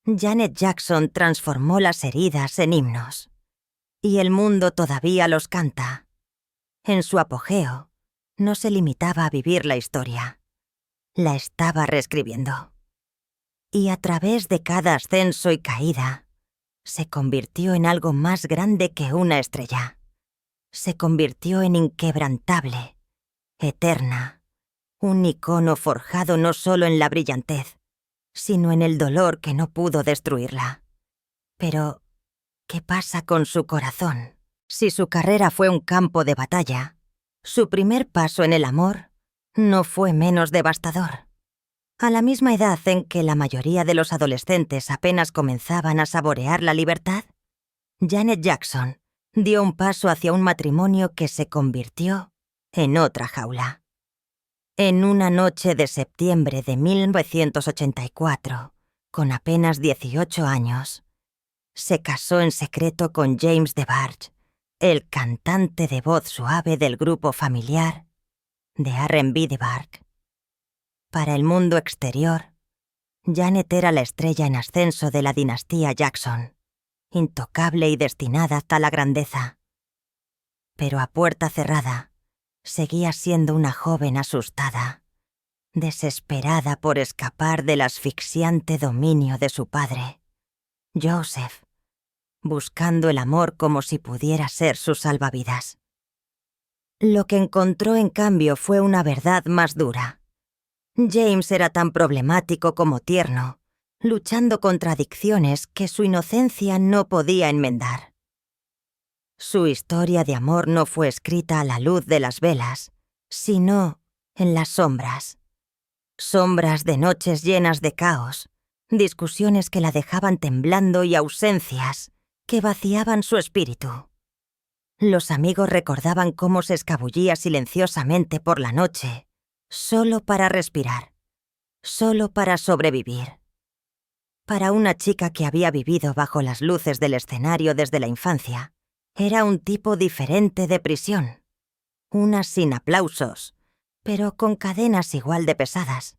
[SPEAKER 1] Janet Jackson transformó las heridas en himnos. Y el mundo todavía los canta. En su apogeo, no se limitaba a vivir la historia. La estaba reescribiendo. Y a través de cada ascenso y caída, se convirtió en algo más grande que una estrella. Se convirtió en inquebrantable, eterna, un icono forjado no solo en la brillantez, sino en el dolor que no pudo destruirla. Pero, ¿qué pasa con su corazón? Si su carrera fue un campo de batalla, su primer paso en el amor no fue menos devastador. A la misma edad en que la mayoría de los adolescentes apenas comenzaban a saborear la libertad, Janet Jackson dio un paso hacia un matrimonio que se convirtió en otra jaula. En una noche de septiembre de 1984, con apenas 18 años, se casó en secreto con James DeBarge, el cantante de voz suave del grupo familiar de R&B DeBarge. Para el mundo exterior, Janet era la estrella en ascenso de la dinastía Jackson, intocable y destinada hasta la grandeza. Pero a puerta cerrada, seguía siendo una joven asustada, desesperada por escapar del asfixiante dominio de su padre, Joseph, buscando el amor como si pudiera ser su salvavidas. Lo que encontró, en cambio, fue una verdad más dura. James era tan problemático como tierno, luchando contra adicciones que su inocencia no podía enmendar. Su historia de amor no fue escrita a la luz de las velas, sino en las sombras. Sombras de noches llenas de caos, discusiones que la dejaban temblando y ausencias que vaciaban su espíritu. Los amigos recordaban cómo se escabullía silenciosamente por la noche, solo para respirar, solo para sobrevivir. Para una chica que había vivido bajo las luces del escenario desde la infancia, era un tipo diferente de prisión. Una sin aplausos, pero con cadenas igual de pesadas.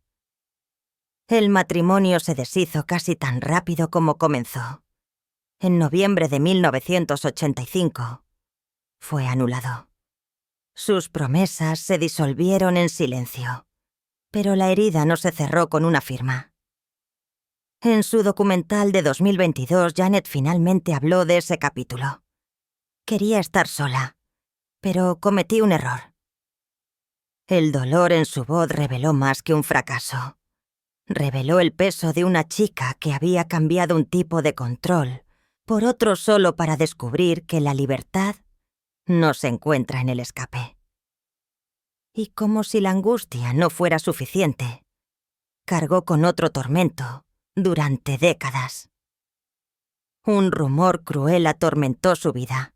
[SPEAKER 1] El matrimonio se deshizo casi tan rápido como comenzó. En noviembre de 1985, fue anulado. Sus promesas se disolvieron en silencio, pero la herida no se cerró con una firma. En su documental de 2022, Janet finalmente habló de ese capítulo. Quería estar sola, pero cometí un error. El dolor en su voz reveló más que un fracaso. Reveló el peso de una chica que había cambiado un tipo de control por otro solo para descubrir que la libertad no se encuentra en el escape. Y como si la angustia no fuera suficiente, cargó con otro tormento durante décadas. Un rumor cruel atormentó su vida,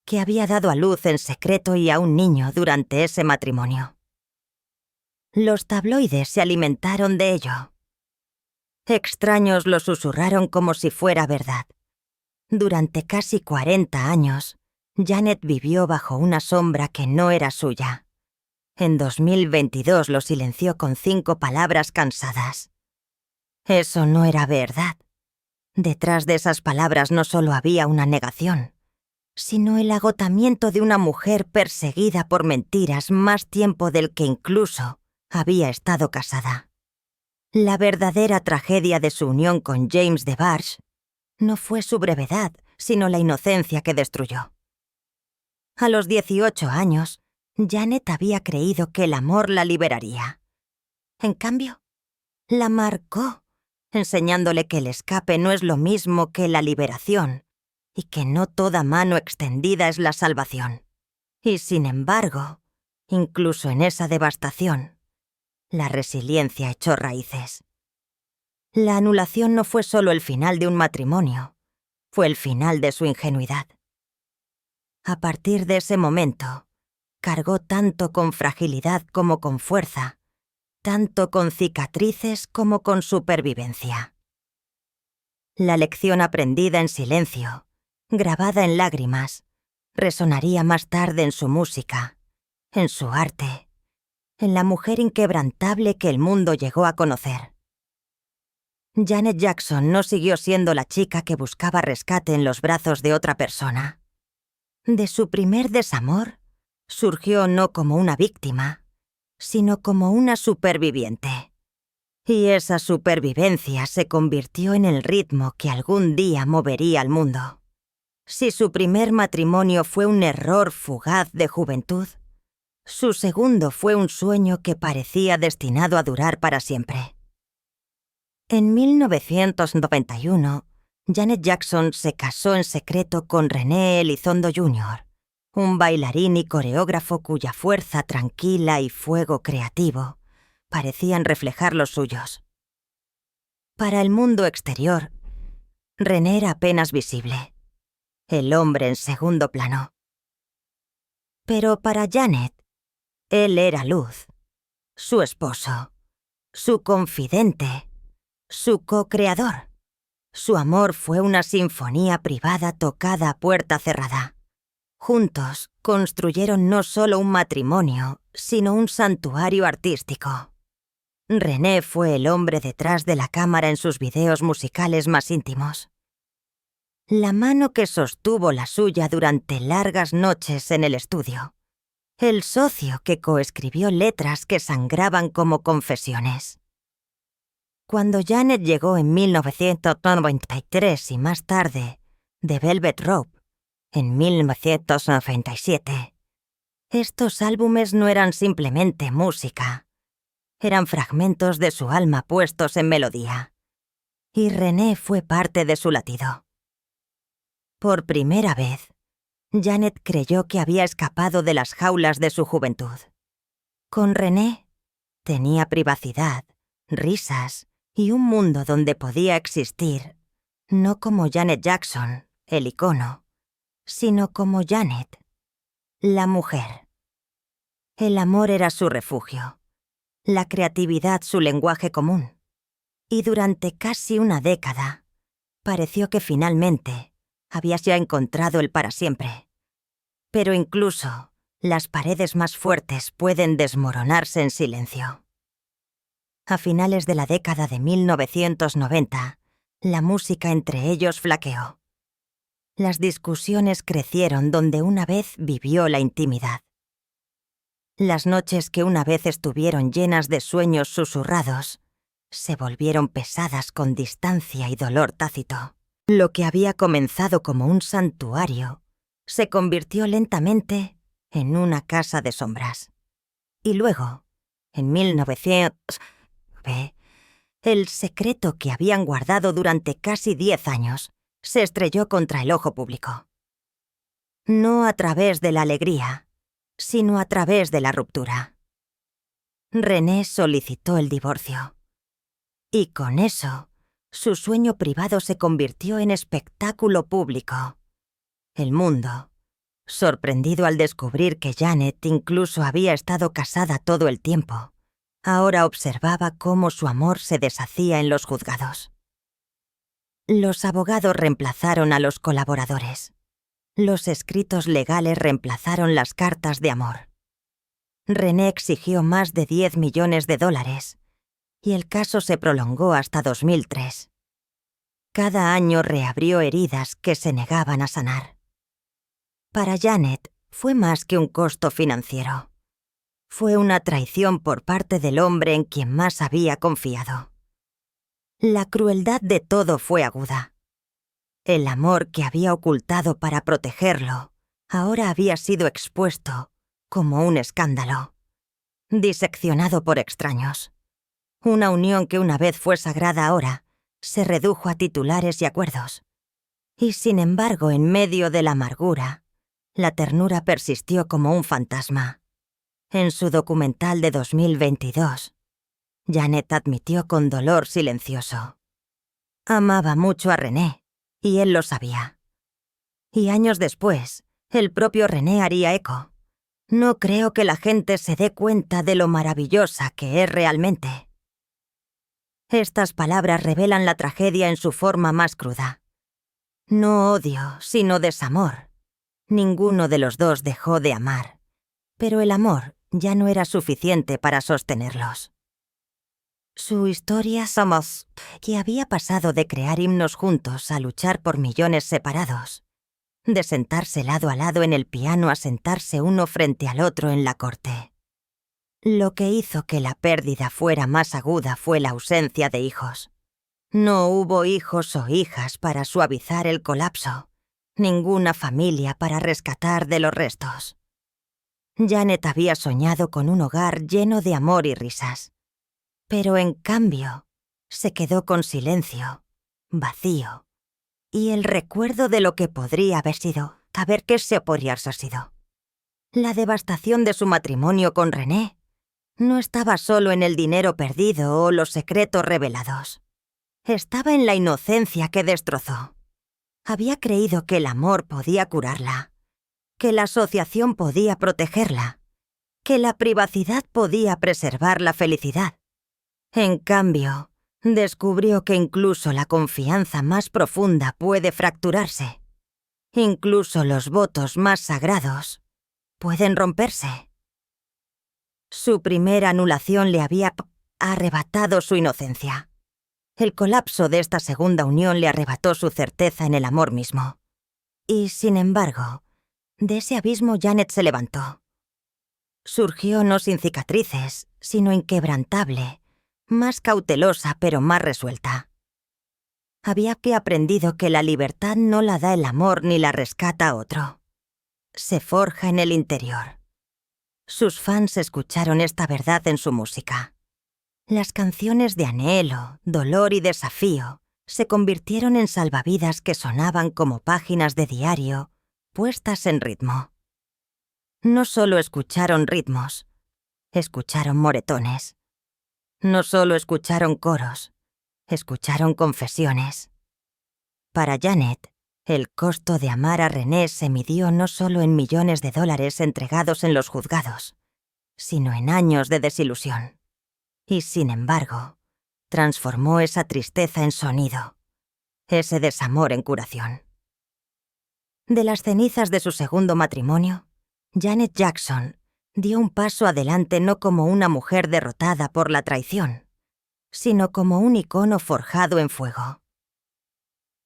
[SPEAKER 1] que había dado a luz en secreto y a un niño durante ese matrimonio. Los tabloides se alimentaron de ello. Extraños lo susurraron como si fuera verdad. Durante casi 40 años, Janet vivió bajo una sombra que no era suya. En 2022 lo silenció con 5 palabras cansadas. Eso no era verdad. Detrás de esas palabras no solo había una negación, sino el agotamiento de una mujer perseguida por mentiras más tiempo del que incluso había estado casada. La verdadera tragedia de su unión con James DeBarge no fue su brevedad, sino la inocencia que destruyó. A los 18 años, Janet había creído que el amor la liberaría. En cambio, la marcó, enseñándole que el escape no es lo mismo que la liberación y que no toda mano extendida es la salvación. Y sin embargo, incluso en esa devastación, la resiliencia echó raíces. La anulación no fue solo el final de un matrimonio, fue el final de su ingenuidad. A partir de ese momento, cargó tanto con fragilidad como con fuerza, tanto con cicatrices como con supervivencia. La lección aprendida en silencio, grabada en lágrimas, resonaría más tarde en su música, en su arte, en la mujer inquebrantable que el mundo llegó a conocer. Janet Jackson no siguió siendo la chica que buscaba rescate en los brazos de otra persona. De su primer desamor, surgió no como una víctima, sino como una superviviente. Y esa supervivencia se convirtió en el ritmo que algún día movería al mundo. Si su primer matrimonio fue un error fugaz de juventud, su segundo fue un sueño que parecía destinado a durar para siempre. En 1991, Janet Jackson se casó en secreto con René Elizondo Jr., un bailarín y coreógrafo cuya fuerza tranquila y fuego creativo parecían reflejar los suyos. Para el mundo exterior, René era apenas visible, el hombre en segundo plano. Pero para Janet, él era luz, su esposo, su confidente, su co-creador. Su amor fue una sinfonía privada tocada a puerta cerrada. Juntos construyeron no solo un matrimonio, sino un santuario artístico. René fue el hombre detrás de la cámara en sus videos musicales más íntimos. La mano que sostuvo la suya durante largas noches en el estudio el socio que coescribió letras que sangraban como confesiones. Cuando Janet llegó en 1993 y más tarde, The Velvet Rope, en 1997, estos álbumes no eran simplemente música, eran fragmentos de su alma puestos en melodía. Y René fue parte de su latido. Por primera vez, Janet creyó que había escapado de las jaulas de su juventud. Con René tenía privacidad, risas y un mundo donde podía existir, no como Janet Jackson, el icono, sino como Janet, la mujer. El amor era su refugio, la creatividad su lenguaje común. Y durante casi una década, pareció que finalmente habías ya encontrado el para siempre. Pero incluso las paredes más fuertes pueden desmoronarse en silencio. A finales de la década de 1990, la música entre ellos flaqueó. Las discusiones crecieron donde una vez vivió la intimidad. Las noches que una vez estuvieron llenas de sueños susurrados, se volvieron pesadas con distancia y dolor tácito. Lo que había comenzado como un santuario se convirtió lentamente en una casa de sombras. Y luego, en 1900, el secreto que habían guardado durante casi 10 años se estrelló contra el ojo público. No a través de la alegría, sino a través de la ruptura. René solicitó el divorcio. Y con eso, su sueño privado se convirtió en espectáculo público. El mundo, sorprendido al descubrir que Janet incluso había estado casada todo el tiempo, ahora observaba cómo su amor se deshacía en los juzgados. Los abogados reemplazaron a los colaboradores. Los escritos legales reemplazaron las cartas de amor. René exigió más de $10 millones y el caso se prolongó hasta 2003. Cada año reabrió heridas que se negaban a sanar. Para Janet fue más que un costo financiero. Fue una traición por parte del hombre en quien más había confiado. La crueldad de todo fue aguda. El amor que había ocultado para protegerlo ahora había sido expuesto como un escándalo, diseccionado por extraños. Una unión que una vez fue sagrada ahora se redujo a titulares y acuerdos. Y sin embargo, en medio de la amargura, la ternura persistió como un fantasma. En su documental de 2022, Janet admitió con dolor silencioso: amaba mucho a René, y él lo sabía. Y años después, el propio René haría eco: no creo que la gente se dé cuenta de lo maravillosa que es realmente. Estas palabras revelan la tragedia en su forma más cruda. No odio, sino desamor. Ninguno de los dos dejó de amar, pero el amor ya no era suficiente para sostenerlos. Su historia somos que había pasado de crear himnos juntos a luchar por millones separados, de sentarse lado a lado en el piano a sentarse uno frente al otro en la corte. Lo que hizo que la pérdida fuera más aguda fue la ausencia de hijos. No hubo hijos o hijas para suavizar el colapso, ninguna familia para rescatar de los restos. Janet había soñado con un hogar lleno de amor y risas, pero en cambio se quedó con silencio, vacío, y el recuerdo de lo que podría haber sido, a ver qué se podría haber sido. La devastación de su matrimonio con René no estaba solo en el dinero perdido o los secretos revelados. Estaba en la inocencia que destrozó. Había creído que el amor podía curarla, que la asociación podía protegerla, que la privacidad podía preservar la felicidad. En cambio, descubrió que incluso la confianza más profunda puede fracturarse. Incluso los votos más sagrados pueden romperse. Su primera anulación le había arrebatado su inocencia. El colapso de esta segunda unión le arrebató su certeza en el amor mismo. Y, sin embargo, de ese abismo Janet se levantó. Surgió no sin cicatrices, sino inquebrantable, más cautelosa pero más resuelta. Había aprendido que la libertad no la da el amor ni la rescata otro. Se forja en el interior. Sus fans escucharon esta verdad en su música. Las canciones de anhelo, dolor y desafío se convirtieron en salvavidas que sonaban como páginas de diario puestas en ritmo. No solo escucharon ritmos, escucharon moretones. No solo escucharon coros, escucharon confesiones. Para Janet, el costo de amar a René se midió no solo en millones de dólares entregados en los juzgados, sino en años de desilusión. Y sin embargo, transformó esa tristeza en sonido, ese desamor en curación. De las cenizas de su segundo matrimonio, Janet Jackson dio un paso adelante no como una mujer derrotada por la traición, sino como un icono forjado en fuego.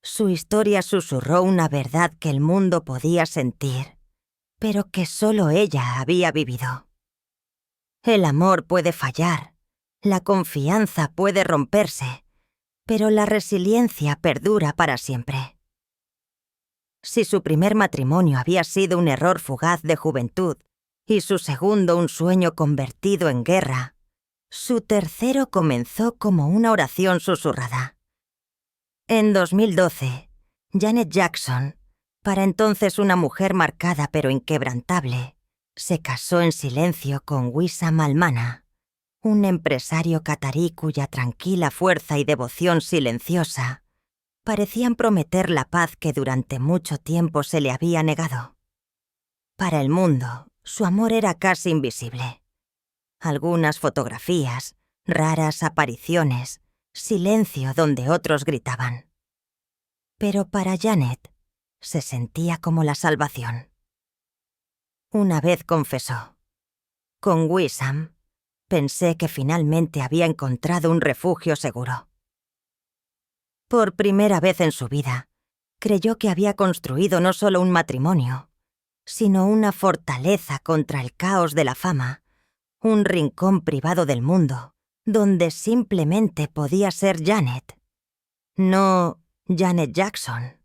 [SPEAKER 1] Su historia susurró una verdad que el mundo podía sentir, pero que solo ella había vivido. El amor puede fallar, la confianza puede romperse, pero la resiliencia perdura para siempre. Si su primer matrimonio había sido un error fugaz de juventud y su segundo un sueño convertido en guerra, su tercero comenzó como una oración susurrada. En 2012, Janet Jackson, para entonces una mujer marcada pero inquebrantable, se casó en silencio con Wissam Almana, un empresario catarí cuya tranquila fuerza y devoción silenciosa parecían prometer la paz que durante mucho tiempo se le había negado. Para el mundo, su amor era casi invisible. Algunas fotografías, raras apariciones, silencio donde otros gritaban. Pero para Janet, se sentía como la salvación. Una vez confesó: con Wissam, pensé que finalmente había encontrado un refugio seguro. Por primera vez en su vida, creyó que había construido no solo un matrimonio, sino una fortaleza contra el caos de la fama, un rincón privado del mundo, donde simplemente podía ser Janet, no Janet Jackson.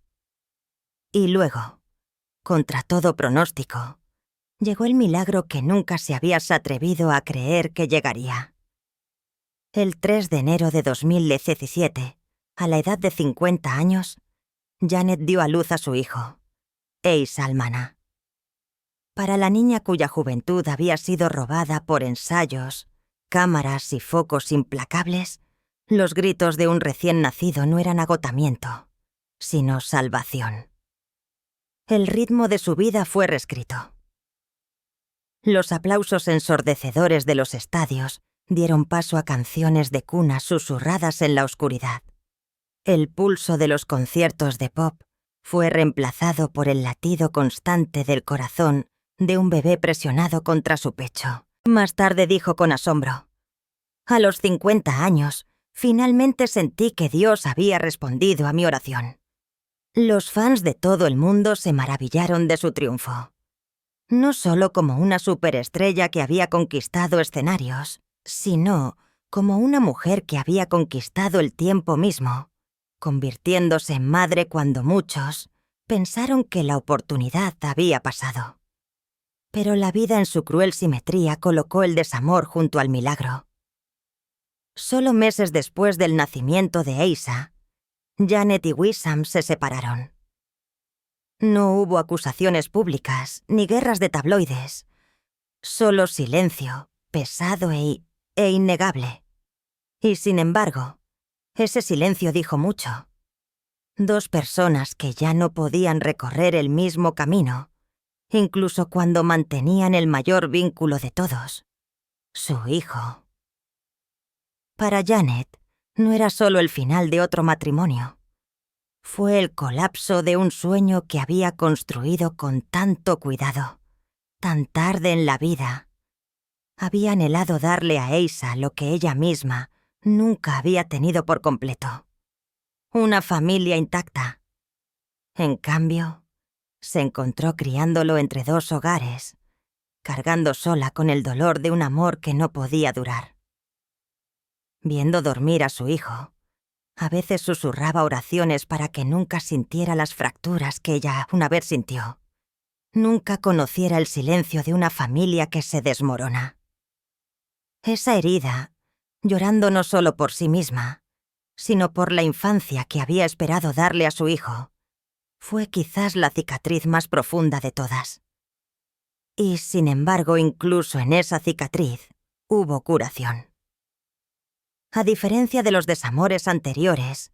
[SPEAKER 1] Y luego, contra todo pronóstico, llegó el milagro que nunca se habías atrevido a creer que llegaría. El 3 de enero de 2017, a la edad de 50 años, Janet dio a luz a su hijo, Asa Almana. Para la niña cuya juventud había sido robada por ensayos, cámaras y focos implacables, los gritos de un recién nacido no eran agotamiento, sino salvación. El ritmo de su vida fue reescrito. Los aplausos ensordecedores de los estadios dieron paso a canciones de cuna susurradas en la oscuridad. El pulso de los conciertos de pop fue reemplazado por el latido constante del corazón de un bebé presionado contra su pecho. Más tarde dijo con asombro: a los 50 años, finalmente sentí que Dios había respondido a mi oración. Los fans de todo el mundo se maravillaron de su triunfo. No solo como una superestrella que había conquistado escenarios, sino como una mujer que había conquistado el tiempo mismo, convirtiéndose en madre cuando muchos pensaron que la oportunidad había pasado. Pero la vida en su cruel simetría colocó el desamor junto al milagro. Solo meses después del nacimiento de Asa, Janet y Wissam se separaron. No hubo acusaciones públicas ni guerras de tabloides, solo silencio, pesado e innegable. Y sin embargo, ese silencio dijo mucho. Dos personas que ya no podían recorrer el mismo camino, incluso cuando mantenían el mayor vínculo de todos, su hijo. Para Janet, no era solo el final de otro matrimonio. Fue el colapso de un sueño que había construido con tanto cuidado, tan tarde en la vida. Había anhelado darle a Asa lo que ella misma nunca había tenido por completo: una familia intacta. En cambio, se encontró criándolo entre dos hogares, cargando sola con el dolor de un amor que no podía durar. Viendo dormir a su hijo, a veces susurraba oraciones para que nunca sintiera las fracturas que ella una vez sintió. Nunca conociera el silencio de una familia que se desmorona. Esa herida, llorando no solo por sí misma, sino por la infancia que había esperado darle a su hijo, fue quizás la cicatriz más profunda de todas. Y, sin embargo, incluso en esa cicatriz, hubo curación. A diferencia de los desamores anteriores,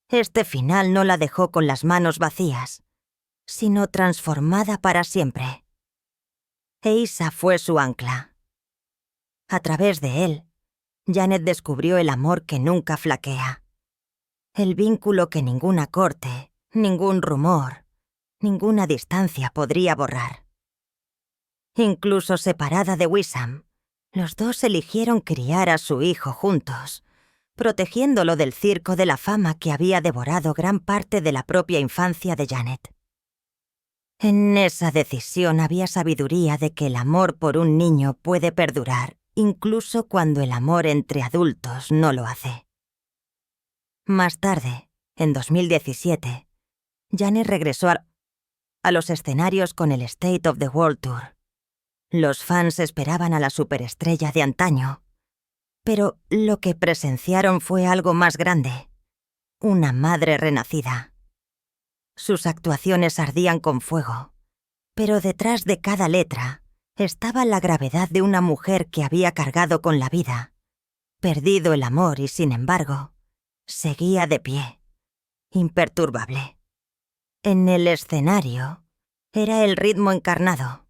[SPEAKER 1] este final no la dejó con las manos vacías, sino transformada para siempre. Asa fue su ancla. A través de él, Janet descubrió el amor que nunca flaquea. El vínculo que ninguna corte, ningún rumor, ninguna distancia podría borrar. Incluso separada de Wissam, los dos eligieron criar a su hijo juntos, protegiéndolo del circo de la fama que había devorado gran parte de la propia infancia de Janet. En esa decisión había sabiduría de que el amor por un niño puede perdurar, incluso cuando el amor entre adultos no lo hace. Más tarde, en 2017, Janet regresó a los escenarios con el State of the World Tour. Los fans esperaban a la superestrella de antaño, pero lo que presenciaron fue algo más grande, una madre renacida. Sus actuaciones ardían con fuego, pero detrás de cada letra estaba la gravedad de una mujer que había cargado con la vida, perdido el amor y, sin embargo, seguía de pie, imperturbable. En el escenario era el ritmo encarnado.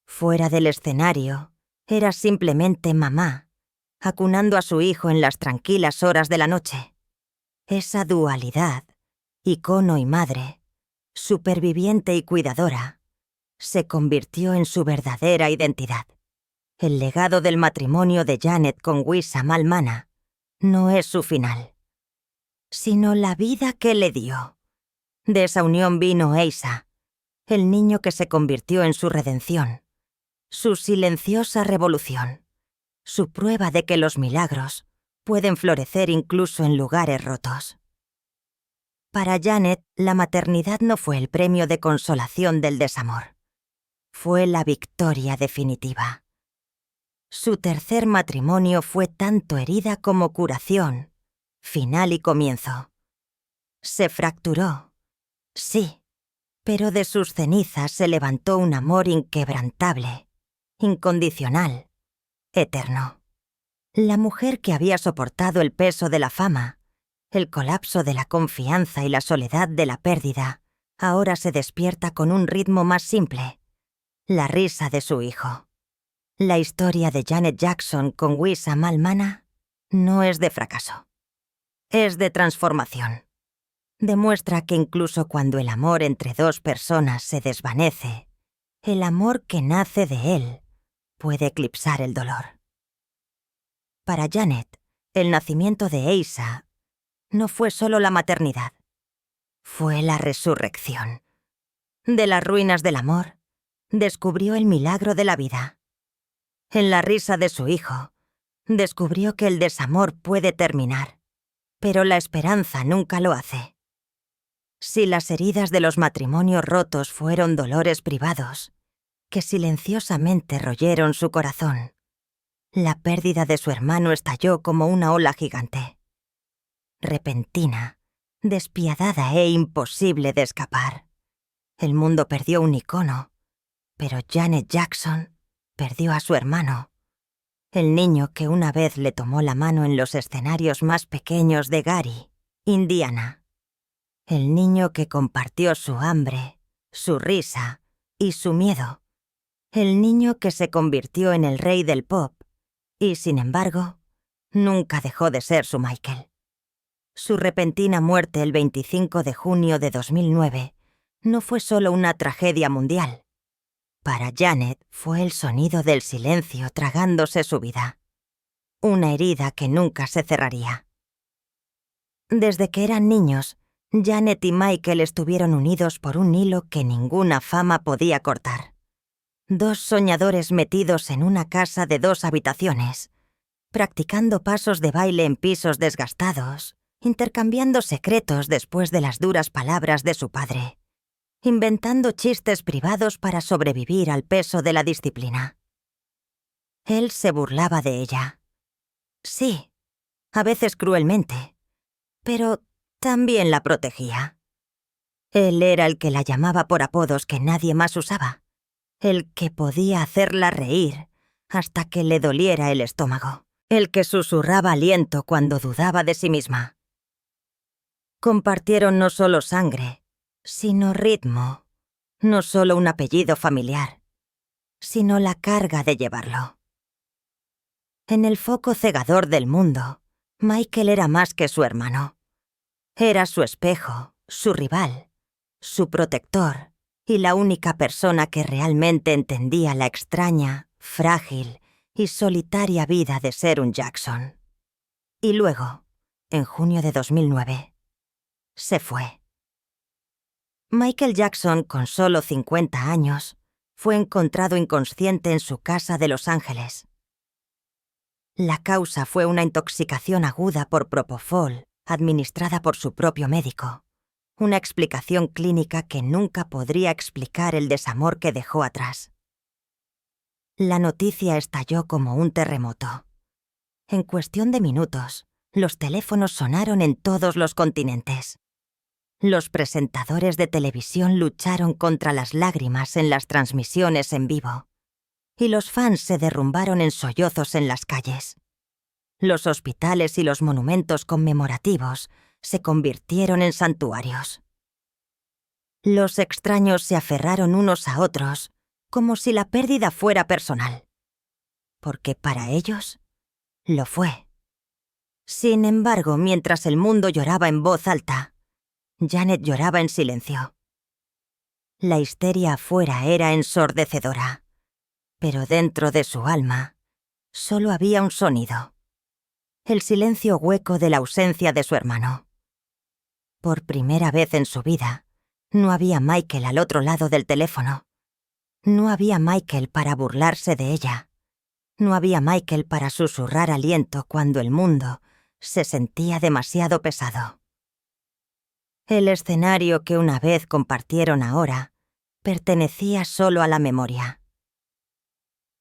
[SPEAKER 1] Fuera del escenario era simplemente mamá, acunando a su hijo en las tranquilas horas de la noche. Esa dualidad, icono y madre, superviviente y cuidadora, se convirtió en su verdadera identidad. El legado del matrimonio de Janet con Wissam Al-Mana no es su final, sino la vida que le dio. De esa unión vino Asa, el niño que se convirtió en su redención, su silenciosa revolución, su prueba de que los milagros pueden florecer incluso en lugares rotos. Para Janet, la maternidad no fue el premio de consolación del desamor. Fue la victoria definitiva. Su tercer matrimonio fue tanto herida como curación, final y comienzo. Se fracturó, sí, pero de sus cenizas se levantó un amor inquebrantable, incondicional, eterno. La mujer que había soportado el peso de la fama, el colapso de la confianza y la soledad de la pérdida, ahora se despierta con un ritmo más simple, la risa de su hijo. La historia de Janet Jackson con Wissam Al-Mana no es de fracaso, es de transformación. Demuestra que incluso cuando el amor entre dos personas se desvanece, el amor que nace de él puede eclipsar el dolor. Para Janet, el nacimiento de Asa no fue solo la maternidad, fue la resurrección. De las ruinas del amor, descubrió el milagro de la vida. En la risa de su hijo, descubrió que el desamor puede terminar, pero la esperanza nunca lo hace. Si las heridas de los matrimonios rotos fueron dolores privados, que silenciosamente royeron su corazón, la pérdida de su hermano estalló como una ola gigante. Repentina, despiadada e imposible de escapar. El mundo perdió un icono, pero Janet Jackson perdió a su hermano, el niño que una vez le tomó la mano en los escenarios más pequeños de Gary, Indiana. El niño que compartió su hambre, su risa y su miedo. El niño que se convirtió en el rey del pop y, sin embargo, nunca dejó de ser su Michael. Su repentina muerte el 25 de junio de 2009 no fue solo una tragedia mundial. Para Janet fue el sonido del silencio tragándose su vida. Una herida que nunca se cerraría. Desde que eran niños, Janet y Michael estuvieron unidos por un hilo que ninguna fama podía cortar. Dos soñadores metidos en una casa de 2 habitaciones, practicando pasos de baile en pisos desgastados, intercambiando secretos después de las duras palabras de su padre, inventando chistes privados para sobrevivir al peso de la disciplina. Él se burlaba de ella. Sí, a veces cruelmente, pero también la protegía. Él era el que la llamaba por apodos que nadie más usaba, el que podía hacerla reír hasta que le doliera el estómago, el que susurraba aliento cuando dudaba de sí misma. Compartieron no solo sangre, sino ritmo, no solo un apellido familiar, sino la carga de llevarlo. En el foco cegador del mundo, Michael era más que su hermano. Era su espejo, su rival, su protector y la única persona que realmente entendía la extraña, frágil y solitaria vida de ser un Jackson. Y luego, en junio de 2009, se fue. Michael Jackson, con solo 50 años, fue encontrado inconsciente en su casa de Los Ángeles. La causa fue una intoxicación aguda por propofol administrada por su propio médico, una explicación clínica que nunca podría explicar el desamor que dejó atrás. La noticia estalló como un terremoto. En cuestión de minutos, los teléfonos sonaron en todos los continentes. Los presentadores de televisión lucharon contra las lágrimas en las transmisiones en vivo, y los fans se derrumbaron en sollozos en las calles. Los hospitales y los monumentos conmemorativos se convirtieron en santuarios. Los extraños se aferraron unos a otros como si la pérdida fuera personal, porque para ellos lo fue. Sin embargo, mientras el mundo lloraba en voz alta, Janet lloraba en silencio. La histeria afuera era ensordecedora, pero dentro de su alma solo había un sonido: el silencio hueco de la ausencia de su hermano. Por primera vez en su vida, no había Michael al otro lado del teléfono. No había Michael para burlarse de ella. No había Michael para susurrar aliento cuando el mundo se sentía demasiado pesado. El escenario que una vez compartieron ahora pertenecía solo a la memoria.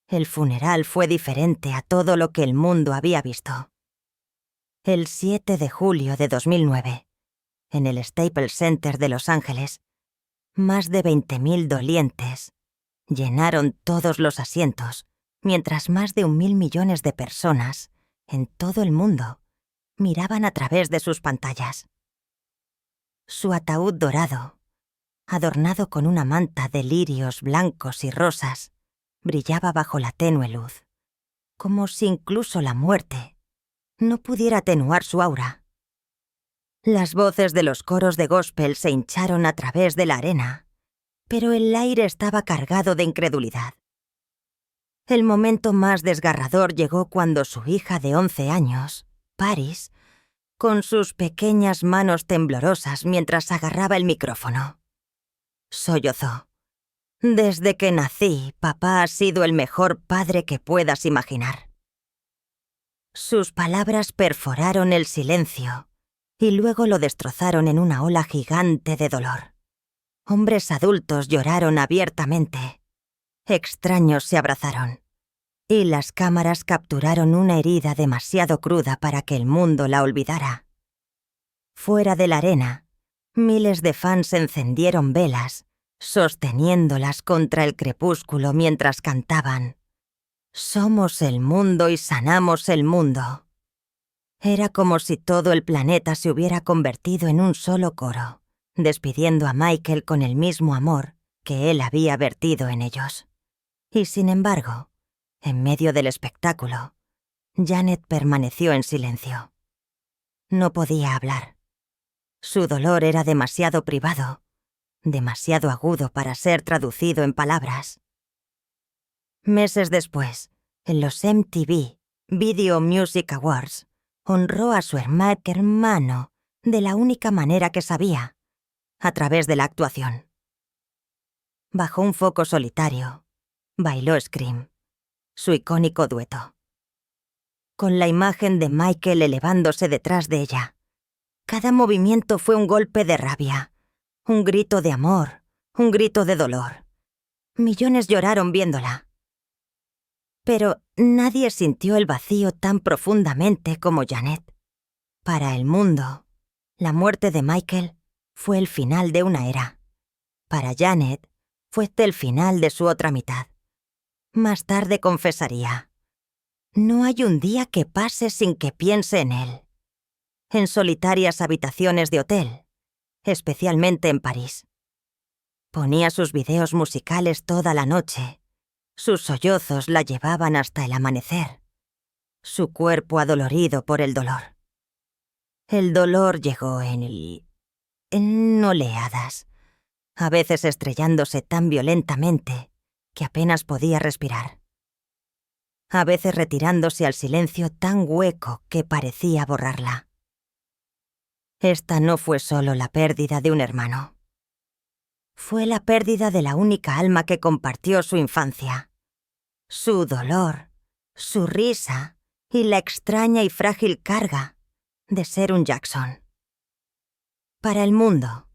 [SPEAKER 1] El funeral fue diferente a todo lo que el mundo había visto. El 7 de julio de 2009, en el Staples Center de Los Ángeles, más de 20.000 dolientes llenaron todos los asientos, mientras más de 1.000 millones de personas en todo el mundo miraban a través de sus pantallas. Su ataúd dorado, adornado con una manta de lirios blancos y rosas, brillaba bajo la tenue luz, como si incluso la muerte no pudiera atenuar su aura. Las voces de los coros de gospel se hincharon a través de la arena, pero el aire estaba cargado de incredulidad. El momento más desgarrador llegó cuando su hija de 11 años, Paris, con sus pequeñas manos temblorosas mientras agarraba el micrófono, sollozó: «Desde que nací, papá ha sido el mejor padre que puedas imaginar». Sus palabras perforaron el silencio y luego lo destrozaron en una ola gigante de dolor. Hombres adultos lloraron abiertamente. Extraños se abrazaron. Y las cámaras capturaron una herida demasiado cruda para que el mundo la olvidara. Fuera de la arena, miles de fans encendieron velas, sosteniéndolas contra el crepúsculo mientras cantaban: «Somos el mundo y sanamos el mundo». Era como si todo el planeta se hubiera convertido en un solo coro, despidiendo a Michael con el mismo amor que él había vertido en ellos. Y sin embargo, en medio del espectáculo, Janet permaneció en silencio. No podía hablar. Su dolor era demasiado privado, demasiado agudo para ser traducido en palabras. Meses después, en los MTV Video Music Awards, honró a su hermano de la única manera que sabía: a través de la actuación. Bajo un foco solitario, bailó Scream, su icónico dueto. Con la imagen de Michael elevándose detrás de ella. Cada movimiento fue un golpe de rabia, un grito de amor, un grito de dolor. Millones lloraron viéndola. Pero nadie sintió el vacío tan profundamente como Janet. Para el mundo, la muerte de Michael fue el final de una era. Para Janet, fue el final de su otra mitad. Más tarde confesaría: no hay un día que pase sin que piense en él. En solitarias habitaciones de hotel, especialmente en París. Ponía sus videos musicales toda la noche. Sus sollozos la llevaban hasta el amanecer. Su cuerpo adolorido por el dolor. El dolor llegó en oleadas, a veces estrellándose tan violentamente que apenas podía respirar. A veces retirándose al silencio tan hueco que parecía borrarla. Esta no fue solo la pérdida de un hermano. Fue la pérdida de la única alma que compartió su infancia. Su dolor, su risa y la extraña y frágil carga de ser un Jackson. Para el mundo,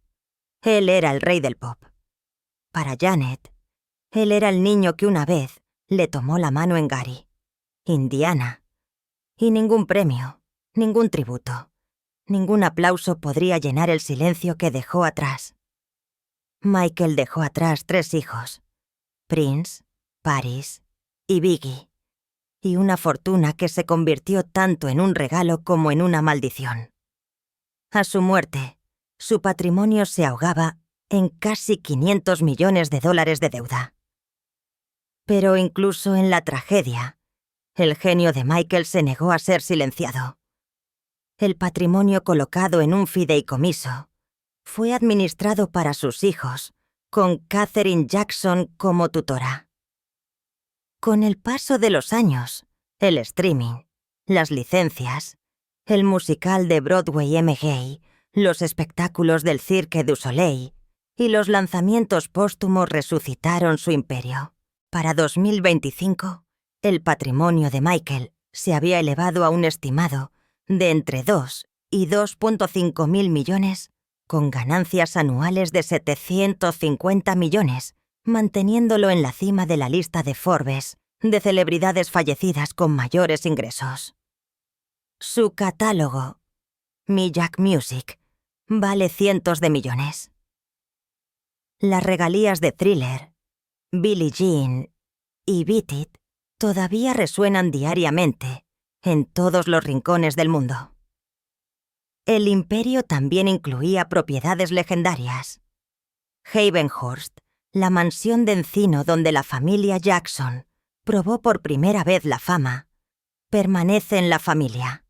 [SPEAKER 1] él era el rey del pop. Para Janet, él era el niño que una vez le tomó la mano en Gary, Indiana. Y ningún premio, ningún tributo, ningún aplauso podría llenar el silencio que dejó atrás. Michael dejó atrás 3 hijos, Prince, Paris y Biggie, y una fortuna que se convirtió tanto en un regalo como en una maldición. A su muerte, su patrimonio se ahogaba en casi $500 millones de deuda. Pero incluso en la tragedia, el genio de Michael se negó a ser silenciado. El patrimonio colocado en un fideicomiso fue administrado para sus hijos, con Katherine Jackson como tutora. Con el paso de los años, el streaming, las licencias, el musical de Broadway M.G., los espectáculos del Cirque du Soleil y los lanzamientos póstumos resucitaron su imperio. Para 2025, el patrimonio de Michael se había elevado a un estimado de entre 2 y 2.5 mil millones, con ganancias anuales de 750 millones, manteniéndolo en la cima de la lista de Forbes de celebridades fallecidas con mayores ingresos. Su catálogo, Millac Music, vale cientos de millones. Las regalías de Thriller, Billie Jean y Beat It todavía resuenan diariamente en todos los rincones del mundo. El imperio también incluía propiedades legendarias. Havenhurst, la mansión de encino donde la familia Jackson probó por primera vez la fama, permanece en la familia.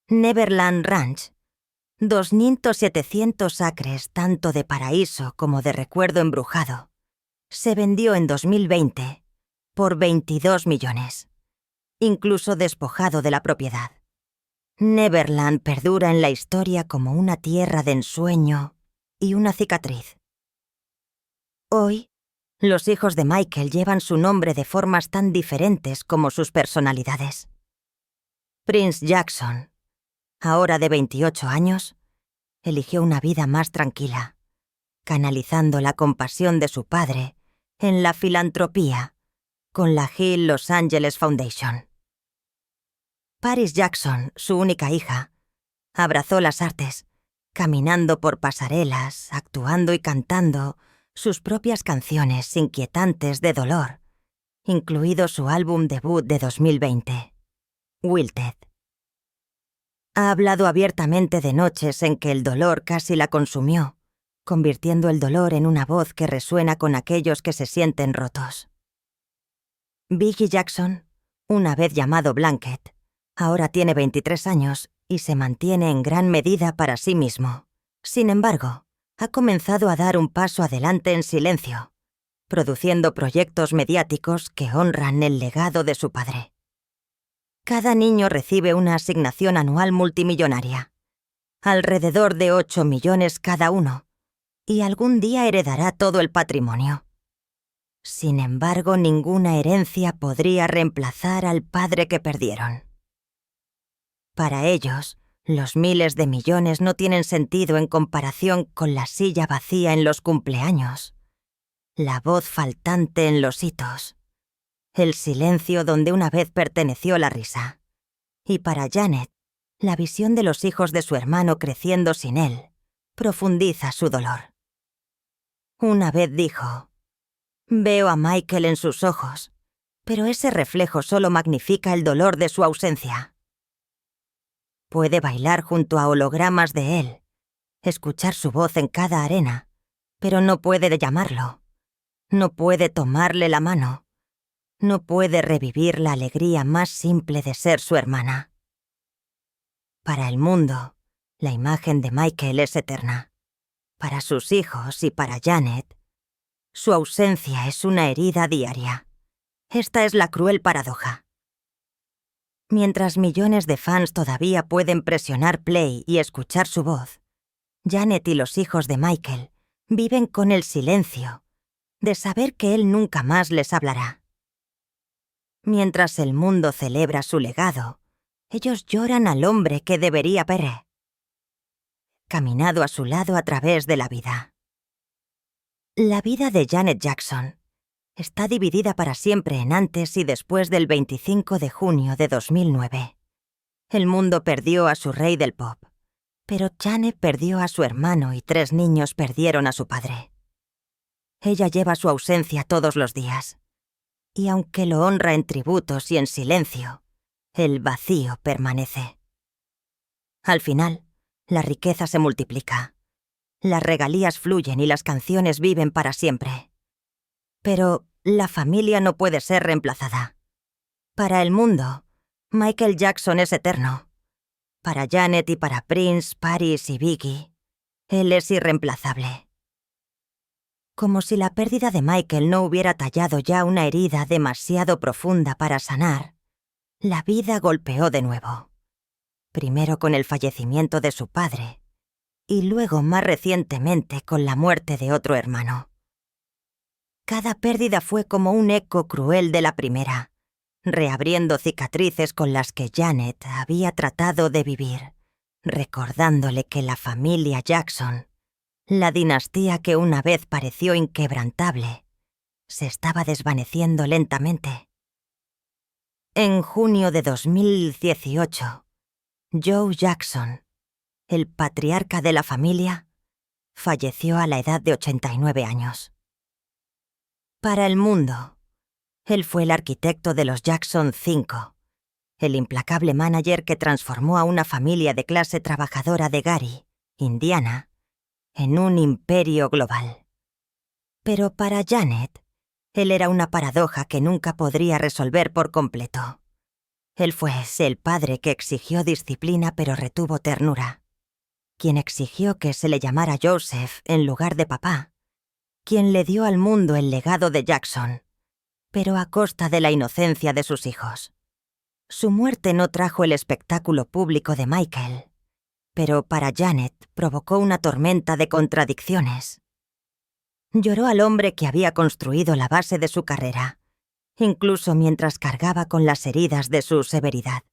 [SPEAKER 1] Neverland Ranch, 2.700 acres tanto de paraíso como de recuerdo embrujado, se vendió en 2020 por 22 millones, incluso despojado de la propiedad. Neverland perdura en la historia como una tierra de ensueño y una cicatriz. Hoy, los hijos de Michael llevan su nombre de formas tan diferentes como sus personalidades. Prince Jackson, ahora de 28 años, eligió una vida más tranquila, canalizando la compasión de su padre en la filantropía con la Hill Los Angeles Foundation. Paris Jackson, su única hija, abrazó las artes, caminando por pasarelas, actuando y cantando sus propias canciones inquietantes de dolor, incluido su álbum debut de 2020, Wilted. Ha hablado abiertamente de noches en que el dolor casi la consumió, convirtiendo el dolor en una voz que resuena con aquellos que se sienten rotos. Biggie Jackson, una vez llamado Blanket, ahora tiene 23 años y se mantiene en gran medida para sí mismo. Sin embargo, ha comenzado a dar un paso adelante en silencio, produciendo proyectos mediáticos que honran el legado de su padre. Cada niño recibe una asignación anual multimillonaria, alrededor de 8 millones cada uno, y algún día heredará todo el patrimonio. Sin embargo, ninguna herencia podría reemplazar al padre que perdieron. Para ellos, los miles de millones no tienen sentido en comparación con la silla vacía en los cumpleaños, la voz faltante en los hitos, el silencio donde una vez perteneció la risa. Y para Janet, la visión de los hijos de su hermano creciendo sin él profundiza su dolor. Una vez dijo: «Veo a Michael en sus ojos, pero ese reflejo solo magnifica el dolor de su ausencia». Puede bailar junto a hologramas de él, escuchar su voz en cada arena, pero no puede llamarlo, no puede tomarle la mano, no puede revivir la alegría más simple de ser su hermana. Para el mundo, la imagen de Michael es eterna. Para sus hijos y para Janet, su ausencia es una herida diaria. Esta es la cruel paradoja. Mientras millones de fans todavía pueden presionar play y escuchar su voz, Janet y los hijos de Michael viven con el silencio de saber que él nunca más les hablará. Mientras el mundo celebra su legado, ellos lloran al hombre que debería haber caminado a su lado a través de la vida. La vida de Janet Jackson está dividida para siempre en antes y después del 25 de junio de 2009. El mundo perdió a su rey del pop, pero Janet perdió a su hermano y 3 niños perdieron a su padre. Ella lleva su ausencia todos los días, y aunque lo honra en tributos y en silencio, el vacío permanece. Al final, la riqueza se multiplica, las regalías fluyen y las canciones viven para siempre. Pero la familia no puede ser reemplazada. Para el mundo, Michael Jackson es eterno. Para Janet y para Prince, Paris y Biggie, él es irreemplazable. Como si la pérdida de Michael no hubiera tallado ya una herida demasiado profunda para sanar, la vida golpeó de nuevo. Primero con el fallecimiento de su padre, y luego más recientemente con la muerte de otro hermano. Cada pérdida fue como un eco cruel de la primera, reabriendo cicatrices con las que Janet había tratado de vivir, recordándole que la familia Jackson, la dinastía que una vez pareció inquebrantable, se estaba desvaneciendo lentamente. En junio de 2018, Joe Jackson, el patriarca de la familia, falleció a la edad de 89 años. Para el mundo, él fue el arquitecto de los Jackson 5, el implacable manager que transformó a una familia de clase trabajadora de Gary, Indiana, en un imperio global. Pero para Janet, él era una paradoja que nunca podría resolver por completo. Él fue el padre que exigió disciplina pero retuvo ternura, quien exigió que se le llamara Joseph en lugar de papá, quien le dio al mundo el legado de Jackson, pero a costa de la inocencia de sus hijos. Su muerte no trajo el espectáculo público de Michael, pero para Janet provocó una tormenta de contradicciones. Lloró al hombre que había construido la base de su carrera, incluso mientras cargaba con las heridas de su severidad.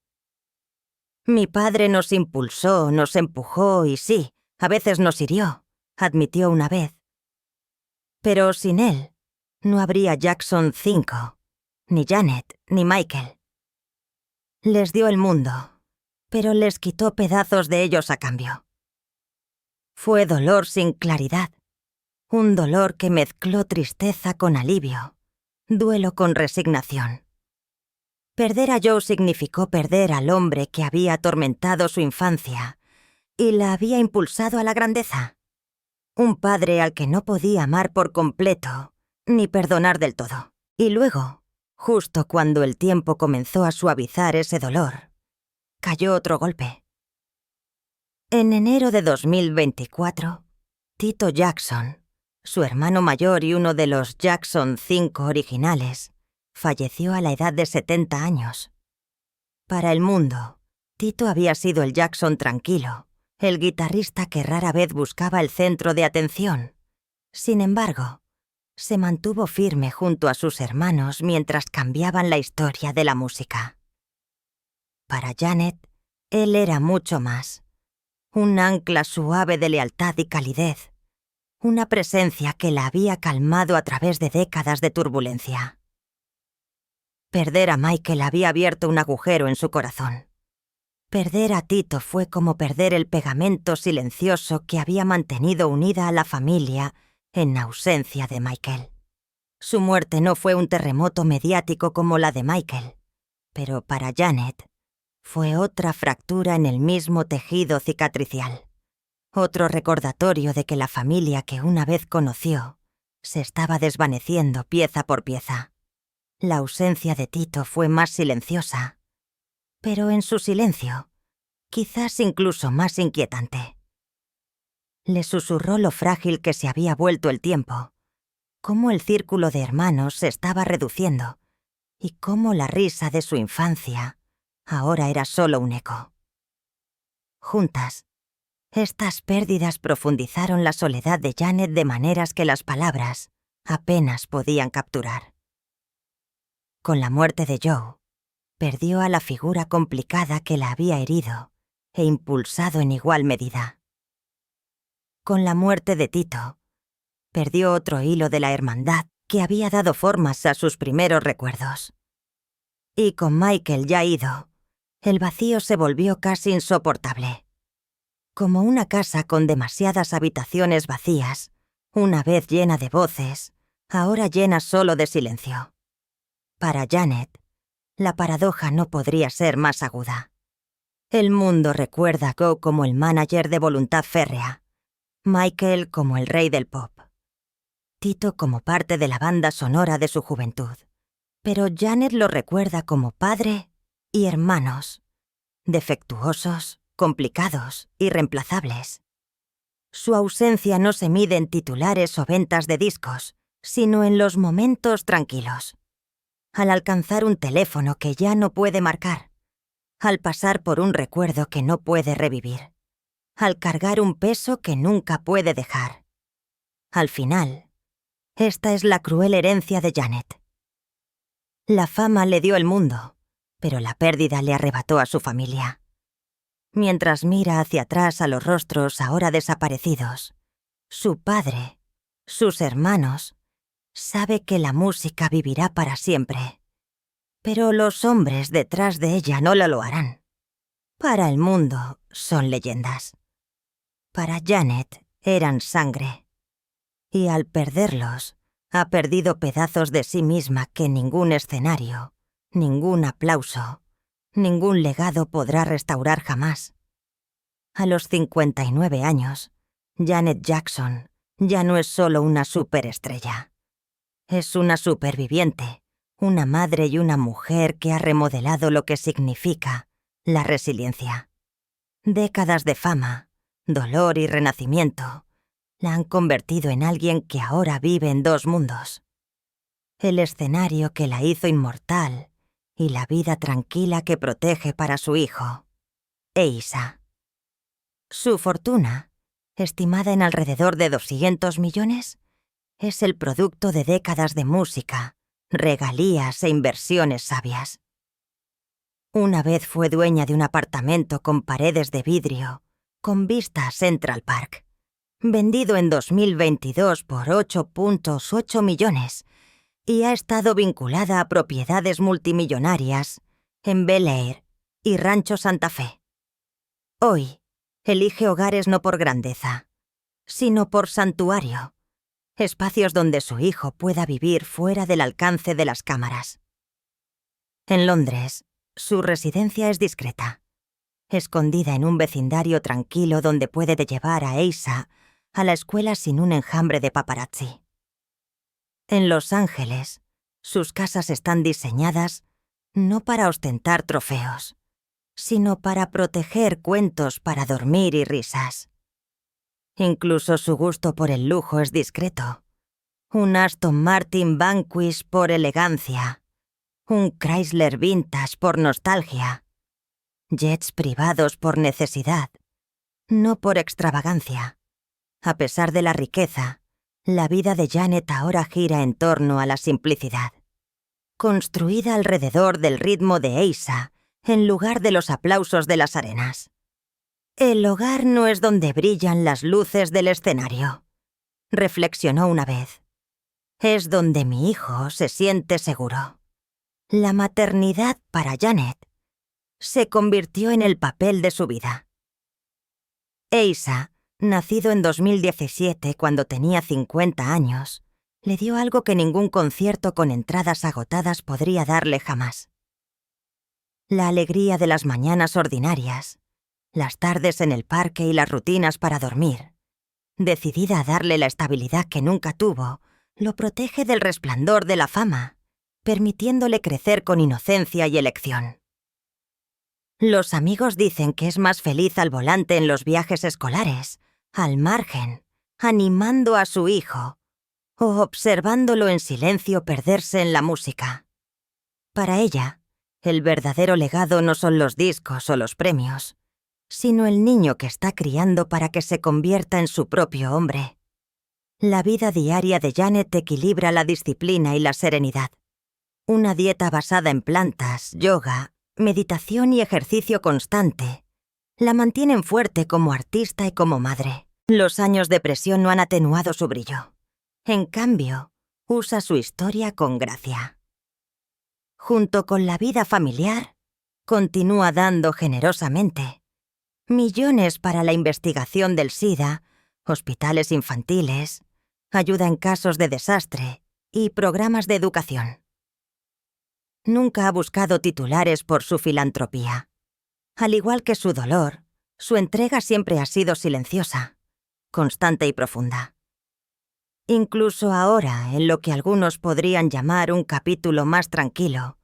[SPEAKER 1] «Mi padre nos impulsó, nos empujó y sí, a veces nos hirió», admitió una vez. Pero sin él, no habría Jackson 5, ni Janet, ni Michael. Les dio el mundo, pero les quitó pedazos de ellos a cambio. Fue dolor sin claridad, un dolor que mezcló tristeza con alivio, duelo con resignación. Perder a Joe significó perder al hombre que había atormentado su infancia y la había impulsado a la grandeza. Un padre al que no podía amar por completo, ni perdonar del todo. Y luego, justo cuando el tiempo comenzó a suavizar ese dolor, cayó otro golpe. En enero de 2024, Tito Jackson, su hermano mayor y uno de los Jackson 5 originales, falleció a la edad de 70 años. Para el mundo, Tito había sido el Jackson tranquilo, el guitarrista que rara vez buscaba el centro de atención. Sin embargo, se mantuvo firme junto a sus hermanos mientras cambiaban la historia de la música. Para Janet, él era mucho más. Un ancla suave de lealtad y calidez. Una presencia que la había calmado a través de décadas de turbulencia. Perder a Michael había abierto un agujero en su corazón. Perder a Tito fue como perder el pegamento silencioso que había mantenido unida a la familia en ausencia de Michael. Su muerte no fue un terremoto mediático como la de Michael, pero para Janet fue otra fractura en el mismo tejido cicatricial. Otro recordatorio de que la familia que una vez conoció se estaba desvaneciendo pieza por pieza. La ausencia de Tito fue más silenciosa, pero en su silencio, quizás incluso más inquietante. Le susurró lo frágil que se había vuelto el tiempo, cómo el círculo de hermanos se estaba reduciendo y cómo la risa de su infancia ahora era solo un eco. Juntas, estas pérdidas profundizaron la soledad de Janet de maneras que las palabras apenas podían capturar. Con la muerte de Joe, perdió a la figura complicada que la había herido e impulsado en igual medida. Con la muerte de Tito, perdió otro hilo de la hermandad que había dado formas a sus primeros recuerdos. Y con Michael ya ido, el vacío se volvió casi insoportable. Como una casa con demasiadas habitaciones vacías, una vez llena de voces, ahora llena solo de silencio. Para Janet, la paradoja no podría ser más aguda. El mundo recuerda a Go como el manager de voluntad férrea, Michael como el rey del pop, Tito como parte de la banda sonora de su juventud, pero Janet lo recuerda como padre y hermanos, defectuosos, complicados, irreemplazables. Su ausencia no se mide en titulares o ventas de discos, sino en los momentos tranquilos. Al alcanzar un teléfono que ya no puede marcar, al pasar por un recuerdo que no puede revivir, al cargar un peso que nunca puede dejar. Al final, esta es la cruel herencia de Janet. La fama le dio el mundo, pero la pérdida le arrebató a su familia. Mientras mira hacia atrás a los rostros ahora desaparecidos, su padre, sus hermanos, sabe que la música vivirá para siempre. Pero los hombres detrás de ella no lo harán. Para el mundo son leyendas. Para Janet eran sangre. Y al perderlos, ha perdido pedazos de sí misma que ningún escenario, ningún aplauso, ningún legado podrá restaurar jamás. A los 59 años, Janet Jackson ya no es solo una superestrella. Es una superviviente, una madre y una mujer que ha remodelado lo que significa la resiliencia. Décadas de fama, dolor y renacimiento la han convertido en alguien que ahora vive en dos mundos. El escenario que la hizo inmortal y la vida tranquila que protege para su hijo, Eisa. Su fortuna, estimada en alrededor de 200 millones, es el producto de décadas de música, regalías e inversiones sabias. Una vez fue dueña de un apartamento con paredes de vidrio, con vista a Central Park, vendido en 2022 por 8.8 millones, y ha estado vinculada a propiedades multimillonarias en Bel Air y Rancho Santa Fe. Hoy, elige hogares no por grandeza, sino por santuario, espacios donde su hijo pueda vivir fuera del alcance de las cámaras. En Londres, su residencia es discreta, escondida en un vecindario tranquilo donde puede llevar a Eisa a la escuela sin un enjambre de paparazzi. En Los Ángeles, sus casas están diseñadas no para ostentar trofeos, sino para proteger cuentos para dormir y risas. Incluso su gusto por el lujo es discreto. Un Aston Martin Vanquish por elegancia, un Chrysler Vintage por nostalgia, jets privados por necesidad, no por extravagancia. A pesar de la riqueza, La vida de Janet ahora gira en torno a la simplicidad, construida alrededor del ritmo de Asa, en lugar de los aplausos de las arenas. El hogar no es donde brillan las luces del escenario, reflexionó una vez. Es donde mi hijo se siente seguro. La maternidad para Janet se convirtió en el papel de su vida. Asa, nacido en 2017 cuando tenía 50 años, le dio algo que ningún concierto con entradas agotadas podría darle jamás. La alegría de las mañanas ordinarias, las tardes en el parque y las rutinas para dormir. Decidida a darle la estabilidad que nunca tuvo, lo protege del resplandor de la fama, permitiéndole crecer con inocencia y elección. Los amigos dicen que es más feliz al volante en los viajes escolares, al margen, animando a su hijo, o observándolo en silencio perderse en la música. Para ella, el verdadero legado no son los discos o los premios, sino el niño que está criando para que se convierta en su propio hombre. La vida diaria de Janet equilibra la disciplina y la serenidad. Una dieta basada en plantas, yoga, meditación y ejercicio constante la mantienen fuerte como artista y como madre. Los años de presión no han atenuado su brillo. En cambio, usa su historia con gracia. Junto con la vida familiar, continúa dando generosamente millones para la investigación del SIDA, hospitales infantiles, ayuda en casos de desastre y programas de educación. Nunca ha buscado titulares por su filantropía. Al igual que su dolor, su entrega siempre ha sido silenciosa, constante y profunda. Incluso ahora, en lo que algunos podrían llamar un capítulo más tranquilo,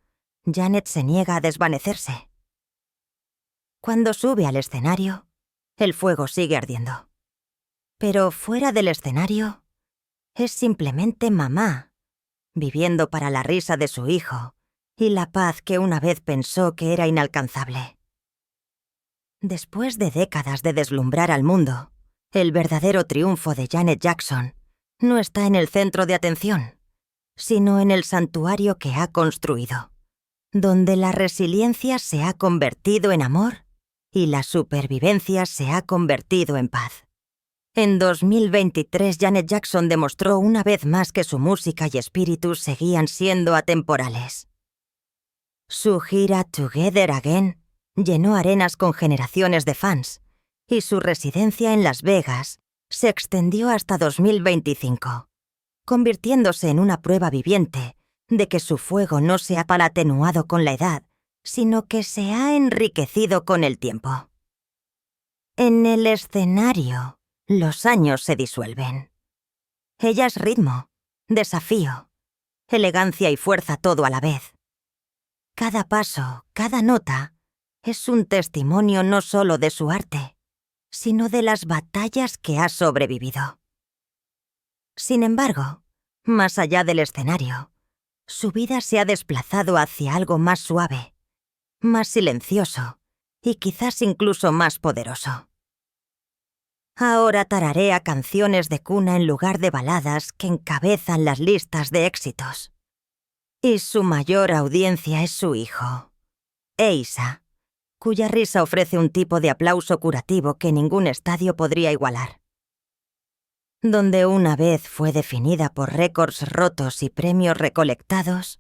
[SPEAKER 1] Janet se niega a desvanecerse. Cuando sube al escenario, el fuego sigue ardiendo. Pero fuera del escenario, es simplemente mamá, viviendo para la risa de su hijo y la paz que una vez pensó que era inalcanzable. Después de décadas de deslumbrar al mundo, el verdadero triunfo de Janet Jackson no está en el centro de atención, sino en el santuario que ha construido, donde la resiliencia se ha convertido en amor y la supervivencia se ha convertido en paz. En 2023, Janet Jackson demostró una vez más que su música y espíritu seguían siendo atemporales. Su gira Together Again llenó arenas con generaciones de fans, y su residencia en Las Vegas se extendió hasta 2025, convirtiéndose en una prueba viviente de que su fuego no se ha palatenuado con la edad, sino que se ha enriquecido con el tiempo. En el escenario, los años se disuelven. Ella es ritmo, desafío, elegancia y fuerza todo a la vez. Cada paso, cada nota, es un testimonio no solo de su arte, sino de las batallas que ha sobrevivido. Sin embargo, más allá del escenario, su vida se ha desplazado hacia algo más suave, más silencioso y quizás incluso más poderoso. Ahora tararea canciones de cuna en lugar de baladas que encabezan las listas de éxitos. Y su mayor audiencia es su hijo, Asa, cuya risa ofrece un tipo de aplauso curativo que ningún estadio podría igualar. Donde una vez fue definida por récords rotos y premios recolectados,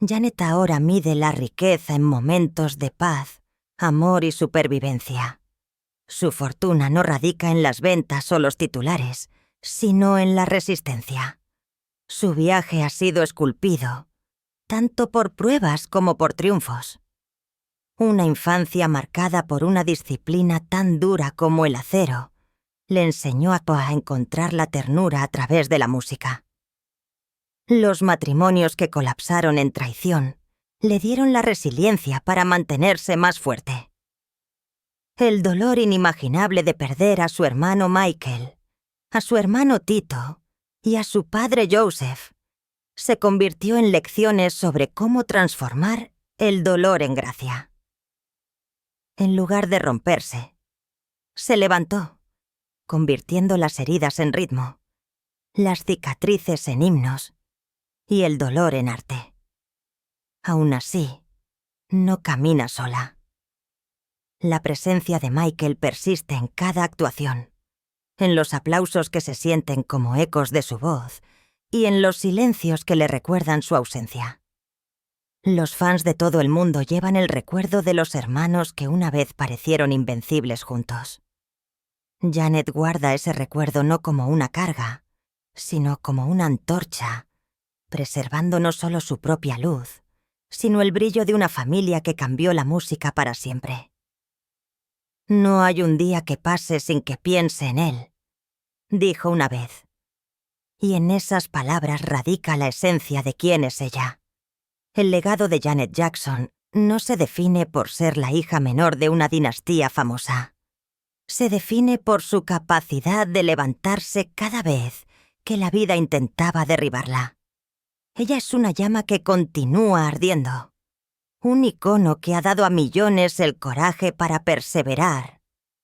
[SPEAKER 1] Janet ahora mide la riqueza en momentos de paz, amor y supervivencia. Su fortuna no radica en las ventas o los titulares, sino en la resistencia. Su viaje ha sido esculpido, tanto por pruebas como por triunfos. Una infancia marcada por una disciplina tan dura como el acero le enseñó a encontrar la ternura a través de la música. Los matrimonios que colapsaron en traición le dieron la resiliencia para mantenerse más fuerte. El dolor inimaginable de perder a su hermano Michael, a su hermano Tito y a su padre Joseph se convirtió en lecciones sobre cómo transformar el dolor en gracia. En lugar de romperse, se levantó, convirtiendo las heridas en ritmo, las cicatrices en himnos y el dolor en arte. Aún así, no camina sola. La presencia de Michael persiste en cada actuación, en los aplausos que se sienten como ecos de su voz y en los silencios que le recuerdan su ausencia. Los fans de todo el mundo llevan el recuerdo de los hermanos que una vez parecieron invencibles juntos. Janet guarda ese recuerdo no como una carga, sino como una antorcha, preservando no solo su propia luz, sino el brillo de una familia que cambió la música para siempre. No hay un día que pase sin que piense en él, dijo una vez. Y en esas palabras radica la esencia de quién es ella. El legado de Janet Jackson no se define por ser la hija menor de una dinastía famosa. Se define por su capacidad de levantarse cada vez que la vida intentaba derribarla. Ella es una llama que continúa ardiendo. Un icono que ha dado a millones el coraje para perseverar,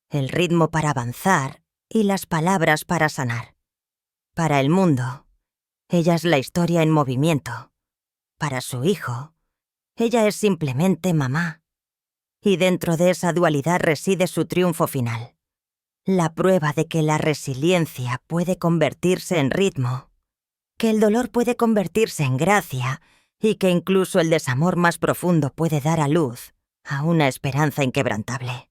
[SPEAKER 1] el ritmo para avanzar y las palabras para sanar. Para el mundo, ella es la historia en movimiento. Para su hijo, ella es simplemente mamá. Y dentro de esa dualidad reside su triunfo final. La prueba de que la resiliencia puede convertirse en ritmo, que el dolor puede convertirse en gracia y que incluso el desamor más profundo puede dar a luz a una esperanza inquebrantable.